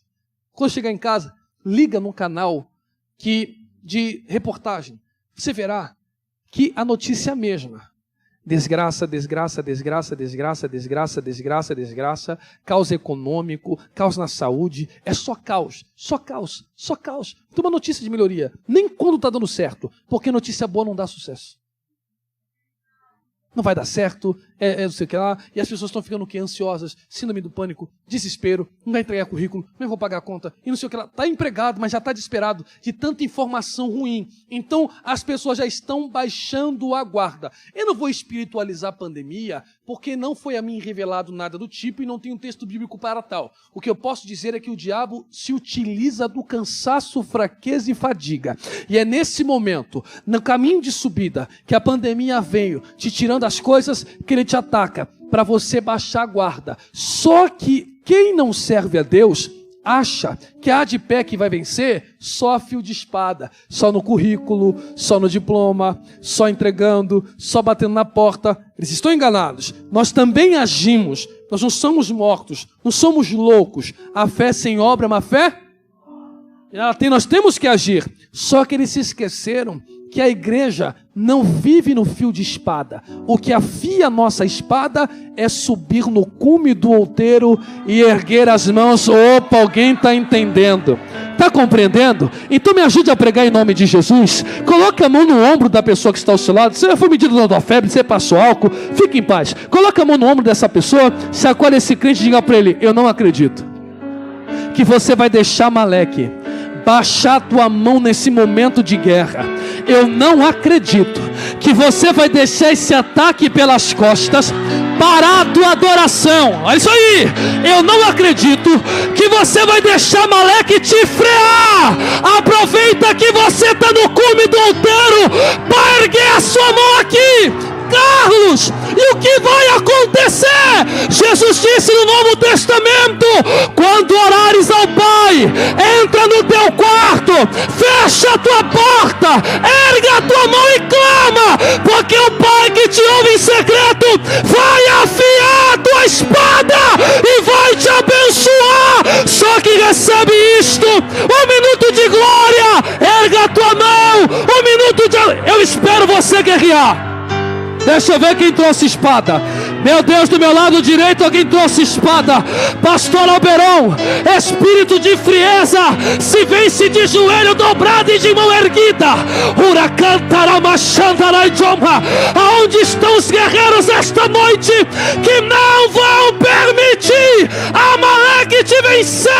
Quando chegar em casa, liga no canal de reportagem. Você verá que a notícia é a mesma. Desgraça, desgraça, desgraça, desgraça, desgraça, desgraça, desgraça, caos econômico, caos na saúde, é só caos, só caos, só caos. Tem uma notícia de melhoria, nem quando está dando certo, porque notícia boa não dá sucesso. Não vai dar certo, não sei o que lá, e as pessoas estão ficando o quê? Ansiosas, síndrome do pânico, desespero, não vai entregar currículo, não vou pagar a conta, e não sei o que lá. Está empregado, mas já está desesperado de tanta informação ruim. Então, as pessoas já estão baixando a guarda. Eu não vou espiritualizar a pandemia, porque não foi a mim revelado nada do tipo e não tem um texto bíblico para tal. O que eu posso dizer é que o diabo se utiliza do cansaço, fraqueza e fadiga. E é nesse momento, no caminho de subida, que a pandemia veio, te tirando as coisas, que ele te ataca para você baixar a guarda. Só que quem não serve a Deus acha que a ADPEC vai vencer só a fio de espada, só no currículo, só no diploma, só entregando, só batendo na porta. Eles estão enganados. Nós também agimos. Nós não somos mortos, não somos loucos. A fé sem obra é uma fé? Nós temos que agir. Só que eles se esqueceram que a igreja não vive no fio de espada. O que afia a nossa espada é subir no cume do outeiro e erguer as mãos. Opa, alguém está entendendo? Está compreendendo? Então me ajude a pregar em nome de Jesus. Coloque a mão no ombro da pessoa que está ao seu lado. Você foi medido da tua febre, você passou álcool, fique em paz. Coloque a mão no ombro dessa pessoa, sacode esse crente e diga para ele: eu não acredito que você vai deixar Amaleque baixar a tua mão nesse momento de guerra. Eu não acredito que você vai deixar esse ataque pelas costas parar a tua adoração. Olha isso aí. Eu não acredito que você vai deixar Amaleque te frear. Aproveita que você está no cume do outeiro para erguer a sua mão aqui, Carlos. E o que vai acontecer? Jesus disse no Novo Testamento: quando orares ao Pai, entra no teu quarto, fecha a tua porta, erga a tua mão e clama, porque o Pai que te ouve em secreto vai afiar a tua espada e vai te abençoar. Só que recebe isto, 1 minuto de glória, erga a tua mão, 1 minuto de... Eu espero você guerrear. Deixa eu ver quem trouxe espada. Meu Deus, do meu lado direito alguém trouxe espada. Pastor Alberon, espírito de frieza, se vence de joelho dobrado e de mão erguida. Aonde estão os guerreiros esta noite que não vão permitir Amaleque te vencer?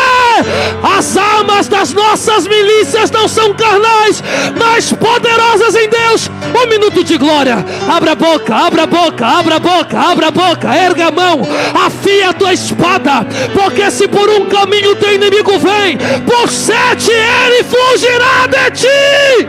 As armas das nossas milícias não são carnais, mas poderosas em Deus. 1 minuto de glória. Abra a boca, abra a boca, abra a boca, abra a boca, erga a mão, afia a tua espada, porque se por um caminho teu inimigo vem, por 7 ele fugirá de ti.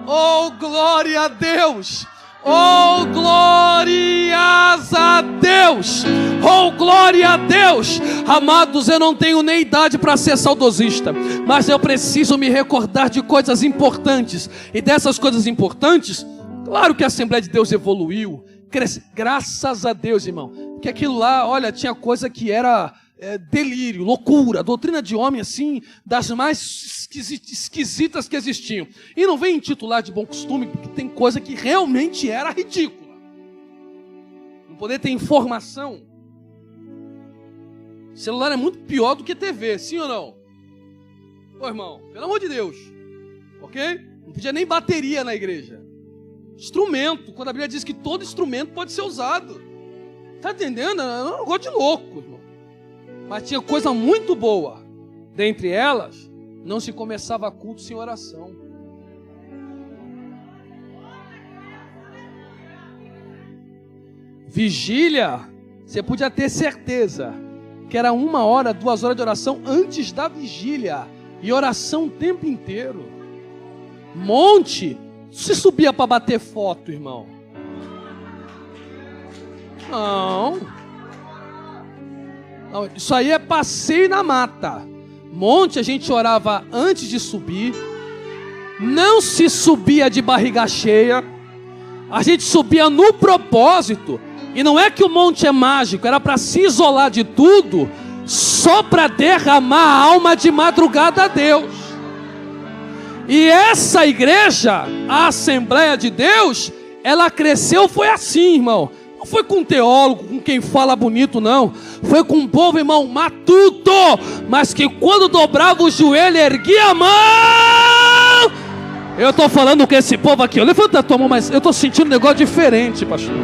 Oh, glória a Deus! Oh, glórias a Deus! Oh, glória a Deus! Amados, eu não tenho nem idade para ser saudosista, mas eu preciso me recordar de coisas importantes. E dessas coisas importantes, claro que a Assembleia de Deus evoluiu, graças a Deus, irmão. Porque aquilo lá, olha, tinha coisa que era... delírio, loucura, doutrina de homem assim, das mais esquisitas que existiam. E não vem intitular de bom costume, porque tem coisa que realmente era ridícula. Não poder ter informação. Celular é muito pior do que TV, sim ou não? Ô irmão, pelo amor de Deus, ok? Não podia nem bateria na igreja. Instrumento, quando a Bíblia diz que todo instrumento pode ser usado. Tá entendendo? É um negócio de louco, irmão. Mas tinha coisa muito boa. Dentre elas, não se começava culto sem oração. Vigília, você podia ter certeza que era 1 hora, 2 horas de oração antes da vigília. E oração o tempo inteiro. Monte, se subia para bater foto, irmão. Não, isso aí é passeio na mata. Monte a gente orava antes de subir. Não se subia de barriga cheia. A gente subia no propósito. E não é que o monte é mágico, era para se isolar de tudo, só para derramar a alma de madrugada a Deus. E essa igreja, a Assembleia de Deus, ela cresceu, foi assim, irmão. Não foi com teólogo, com quem fala bonito, não. Foi com um povo, irmão, matuto, mas que quando dobrava o joelho, erguia a mão. Eu estou falando com esse povo aqui, levanta a tua mão, mas eu estou sentindo um negócio diferente, pastor.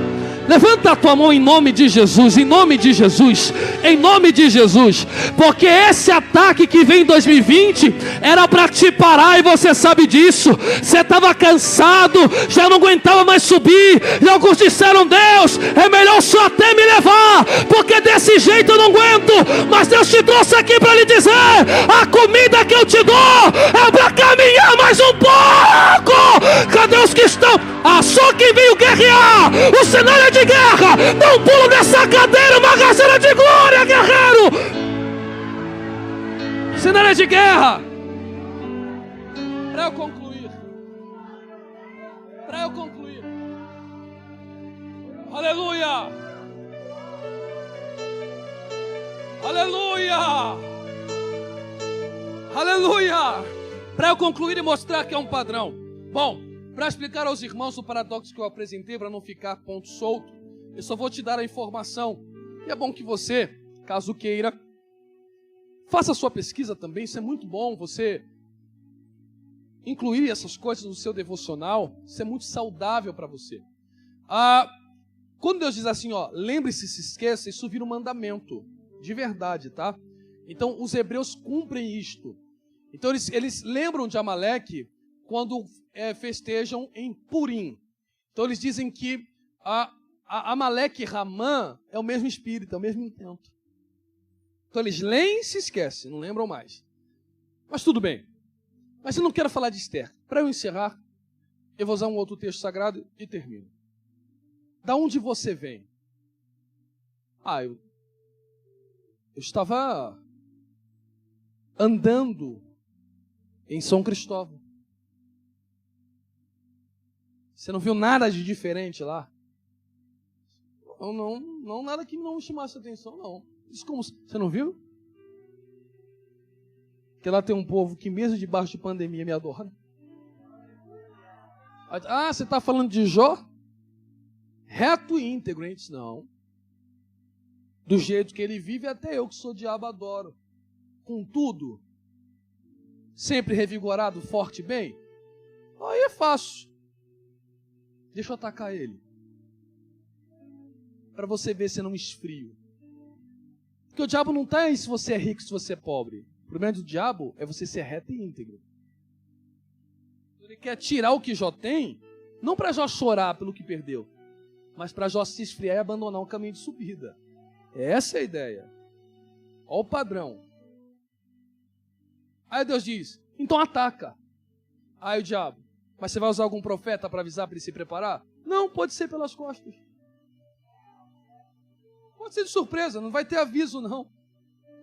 Levanta a tua mão em nome de Jesus, em nome de Jesus, em nome de Jesus, porque esse ataque que vem em 2020 era para te parar e você sabe disso. Você estava cansado, já não aguentava mais subir, e alguns disseram: Deus, é melhor só até me levar, porque desse jeito eu não aguento. Mas Deus te trouxe aqui para lhe dizer: a comida que eu te dou é para caminhar mais um pouco. Cadê os que estão? Só quem veio guerrear, o cenário é de guerra. Dá um pulo nessa cadeira, uma rasteira de glória, guerreiro. Cenário é de guerra. Para eu concluir, aleluia, aleluia, aleluia. Para eu concluir e mostrar que é um padrão. Bom, para explicar aos irmãos o paradoxo que eu apresentei, para não ficar ponto solto, eu só vou te dar a informação. E é bom que você, caso queira, faça a sua pesquisa também. Isso é muito bom, você incluir essas coisas no seu devocional. Isso é muito saudável para você. Quando Deus diz assim, lembre-se, se esqueça, isso vira um mandamento, de verdade, tá? Então os hebreus cumprem isto. Então eles lembram de Amaleque quando festejam em Purim. Então eles dizem que Amaleque e Ramã é o mesmo espírito, é o mesmo intento. Então eles leem e se esquecem, não lembram mais. Mas tudo bem. Mas eu não quero falar de Esther. Para eu encerrar, eu vou usar um outro texto sagrado e termino. Da onde você vem? Eu estava andando em São Cristóvão. Você não viu nada de diferente lá? Não, nada que não chamasse atenção, não. Isso como, você não viu? Que lá tem um povo que mesmo debaixo de pandemia me adora. Você está falando de Jó? Reto e íntegro, hein? Não. Do jeito que ele vive, até eu que sou diabo adoro. Contudo, sempre revigorado, forte e bem, aí é fácil. Deixa eu atacar ele. Para você ver se eu não esfrio. Porque o diabo não está aí se você é rico, se você é pobre. O problema do diabo é você ser reto e íntegro. Ele quer tirar o que Jó tem, não para Jó chorar pelo que perdeu, mas para Jó se esfriar e abandonar um caminho de subida. Essa é a ideia. Olha o padrão. Aí Deus diz, então ataca. Aí o diabo, mas você vai usar algum profeta para avisar para ele se preparar? Não, pode ser pelas costas. Pode ser de surpresa, não vai ter aviso não.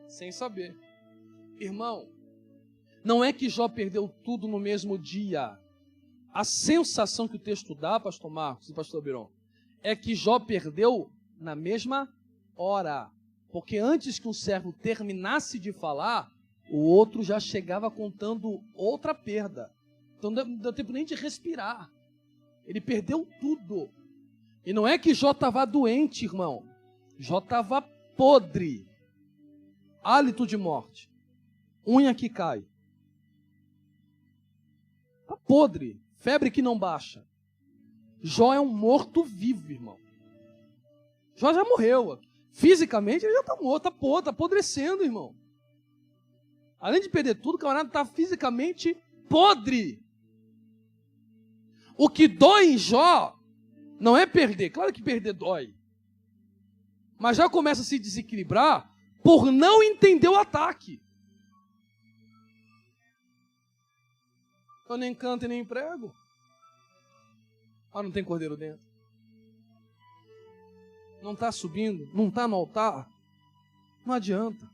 Sem saber. Irmão, não é que Jó perdeu tudo no mesmo dia. A sensação que o texto dá, pastor Marcos e pastor Biron, é que Jó perdeu na mesma hora. Porque antes que um servo terminasse de falar, o outro já chegava contando outra perda. Então não deu tempo nem de respirar. Ele perdeu tudo. E não é que Jó estava doente, irmão. Jó estava podre. Hálito de morte. Unha que cai. Está podre. Febre que não baixa. Jó é um morto-vivo, irmão. Jó já morreu. Fisicamente ele já está morto, está podre, está apodrecendo, irmão. Além de perder tudo, o camarada está fisicamente podre. O que dói em Jó não é perder. Claro que perder dói. Mas já começa a se desequilibrar por não entender o ataque. Eu nem canto e nem prego. Não tem cordeiro dentro. Não está subindo, não está no altar. Não adianta.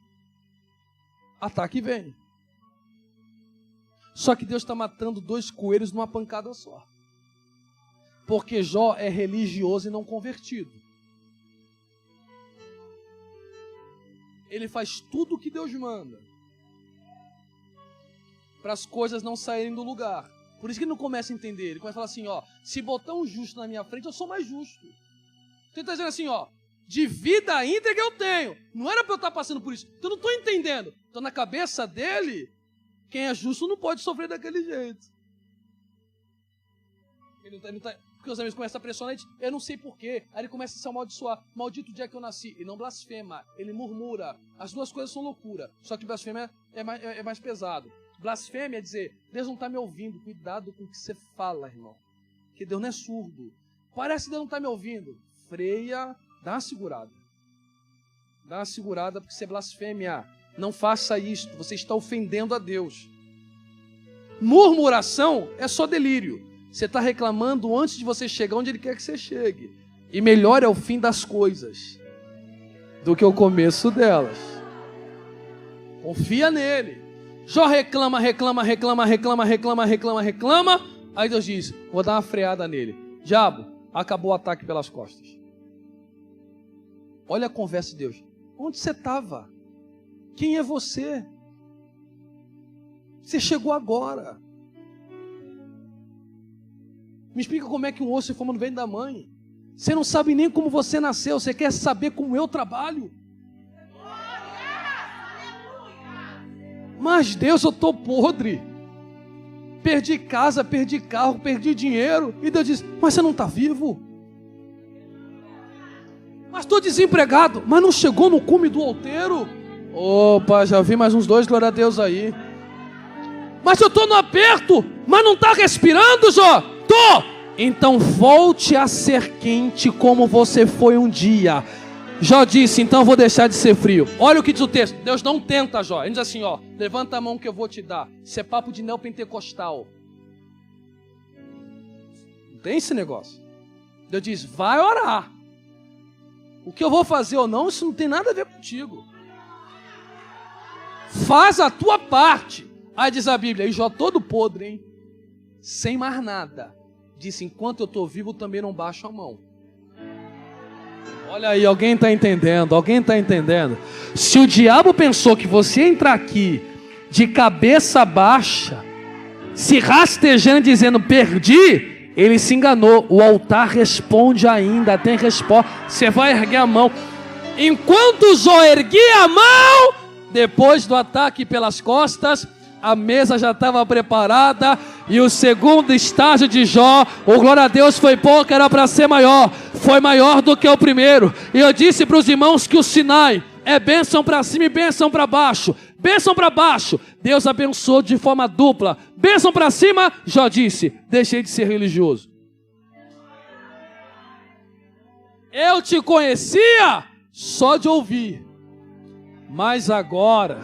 Ataque vem. Só que Deus está matando 2 coelhos numa pancada só. Porque Jó é religioso e não convertido. Ele faz tudo o que Deus manda para as coisas não saírem do lugar. Por isso que ele não começa a entender. Ele começa a falar assim, se botar um justo na minha frente, eu sou mais justo. Então ele está dizendo assim, de vida íntegra eu tenho. Não era para eu estar passando por isso. Então eu não estou entendendo. Então na cabeça dele, quem é justo não pode sofrer daquele jeito. Ele não tá, porque os amigos começam a pressionar ele, eu não sei porquê. Aí ele começa a se amaldiçoar. Maldito o dia que eu nasci. Ele não blasfema, ele murmura. As duas coisas são loucura. Só que blasfêmia é mais pesado. Blasfêmia é dizer, Deus não está me ouvindo. Cuidado com o que você fala, irmão. Porque Deus não é surdo. Parece que Deus não está me ouvindo. Freia, dá uma segurada. Dá uma segurada porque você blasfêmia. Não faça isto, você está ofendendo a Deus. Murmuração é só delírio. Você está reclamando antes de você chegar onde Ele quer que você chegue. E melhor é o fim das coisas do que o começo delas. Confia nele. Jó reclama. Aí Deus diz, vou dar uma freada nele. Diabo, acabou o ataque pelas costas. Olha a conversa de Deus. Onde você estava? Quem é você? Você chegou agora. Me explica como é que um osso se forma no ventre da mãe. Você não sabe nem como você nasceu. Você quer saber como eu trabalho. Mas Deus, eu estou podre. Perdi casa, perdi carro, perdi dinheiro. E Deus diz, mas você não está vivo? Mas estou desempregado. Mas não chegou no cume do outeiro? Opa, já vi mais uns 2, glória a Deus aí. Mas eu estou no aperto, mas não está respirando, Jó? Tô! Então volte a ser quente como você foi um dia. Jó disse, então eu vou deixar de ser frio. Olha o que diz o texto. Deus não tenta, Jó. Ele diz assim, ó, levanta a mão que eu vou te dar. Isso é papo de neopentecostal. Não tem esse negócio. Deus diz, vai orar. O que eu vou fazer ou não, isso não tem nada a ver contigo. Faz a tua parte. Aí diz a Bíblia, e Jó todo podre, hein? Sem mais nada. Disse, enquanto eu estou vivo, também não baixo a mão. Olha aí, alguém está entendendo, alguém está entendendo. Se o diabo pensou que você entrar aqui de cabeça baixa, se rastejando dizendo perdi, ele se enganou. O altar responde ainda, tem resposta. Você vai erguer a mão. Enquanto Jó erguia a mão, depois do ataque pelas costas, a mesa já estava preparada. E o segundo estágio de Jó, o glória a Deus foi pouco, era para ser maior. Foi maior do que o primeiro. E eu disse para os irmãos que o Sinai é bênção para cima e bênção para baixo. Bênção para baixo, Deus abençoou de forma dupla. Bênção para cima, Jó disse, deixei de ser religioso. Eu te conhecia só de ouvir. Mas agora,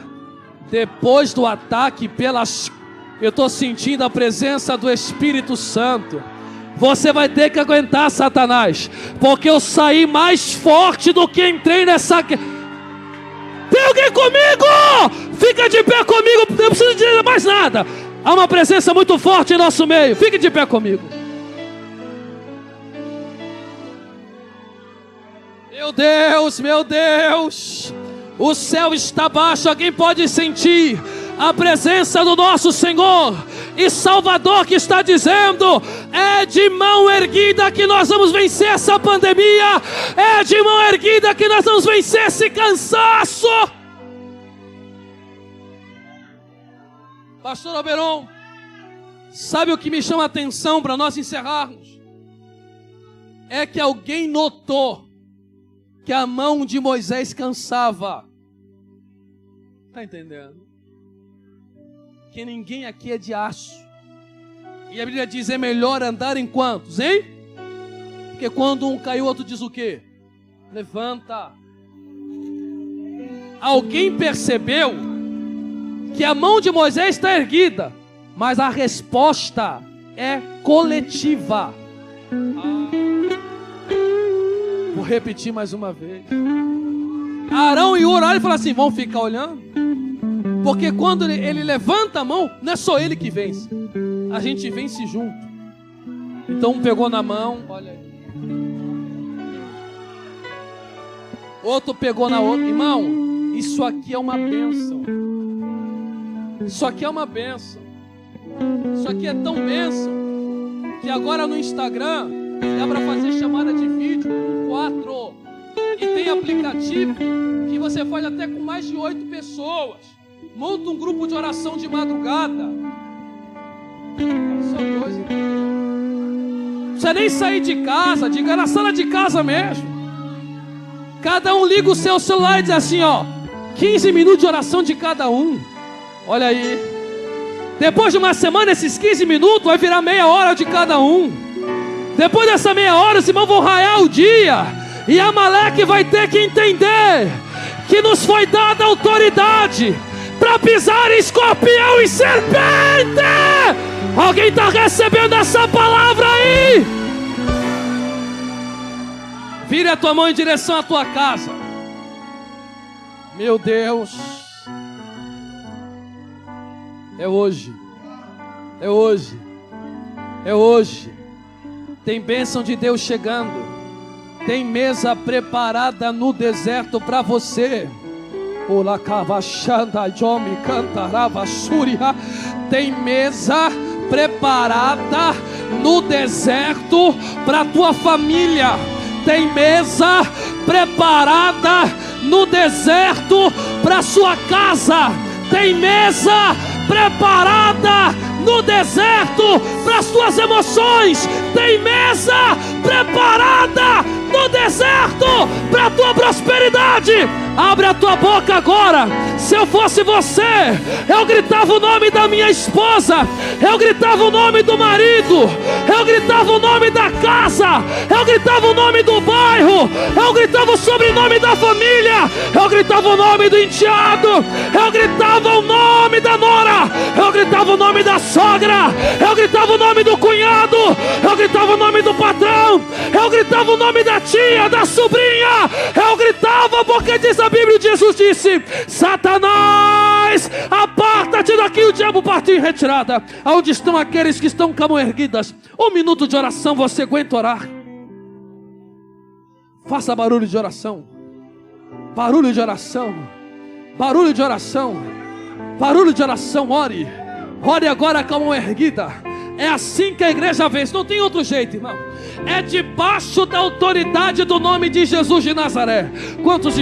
depois do ataque pelas... Eu estou sentindo a presença do Espírito Santo. Você vai ter que aguentar, Satanás, porque eu saí mais forte do que entrei nessa... Tem alguém comigo? Fica de pé comigo, não preciso dizer mais nada. Há uma presença muito forte em nosso meio. Fique de pé comigo. Meu Deus, meu Deus. O céu está baixo, alguém pode sentir a presença do nosso Senhor e Salvador, que está dizendo, é de mão erguida que nós vamos vencer essa pandemia, é de mão erguida que nós vamos vencer esse cansaço. Pastor Oberon, sabe o que me chama a atenção para nós encerrarmos? É que alguém notou que a mão de Moisés cansava. Está entendendo? Que ninguém aqui é de aço. E a Bíblia diz, é melhor andar em quantos, hein? Porque quando um caiu, o outro diz o quê? Levanta. Alguém percebeu que a mão de Moisés está erguida, mas a resposta é coletiva. Vou repetir mais uma vez. Arão e Hur olham e falam assim, vão ficar olhando? Porque quando ele levanta a mão, não é só ele que vence, a gente vence junto. Então um pegou na mão, olha aí. Outro pegou na outra. Irmão, isso aqui é uma bênção. Isso aqui é uma bênção. Isso aqui é tão bênção que agora no Instagram dá para fazer chamada de vídeo com 4. E tem aplicativo que você faz até com mais de 8 pessoas. Monta um grupo de oração de madrugada. São coisas. Não precisa nem sair de casa, diga na sala de casa mesmo. Cada um liga o seu celular e diz assim, ó, 15 minutos de oração de cada um. Olha aí. Depois de uma semana, esses 15 minutos vai virar meia hora de cada um. Depois dessa meia hora, os irmãos vão raiar o dia. E Amaleque vai ter que entender que nos foi dada autoridade para pisar em escorpião e serpente. Alguém está recebendo essa palavra aí? Vire a tua mão em direção à tua casa. Meu Deus. É hoje. É hoje. É hoje. Tem bênção de Deus chegando. Tem mesa preparada no deserto para você. Tem mesa preparada no deserto para tua família. Tem mesa preparada no deserto para sua casa. Tem mesa preparada no deserto para as tuas emoções. Tem mesa preparada no deserto para a tua prosperidade. Abre a tua boca agora. Se eu fosse você, eu gritava o nome da minha esposa, eu gritava o nome do marido, eu gritava o nome da casa, eu gritava o nome do bairro, eu gritava o sobrenome da família, eu gritava o nome do enteado, eu gritava o nome da nora, eu gritava o nome da sogra, eu gritava o nome do cunhado, eu gritava o nome do patrão, eu gritava o nome da tia, da sobrinha, eu gritava, porque diz a Bíblia, Jesus disse: Satanás, aparta-te daqui. O diabo partiu em retirada. Aonde estão aqueles que estão com a mão erguidas? 1 minuto de oração. Você aguenta orar? Faça barulho de oração. Barulho de oração. Barulho de oração. Barulho de oração. Ore. Ore agora com a mão erguida. É assim que a igreja vence. Não tem outro jeito, irmão. É debaixo da autoridade do nome de Jesus de Nazaré. Quantos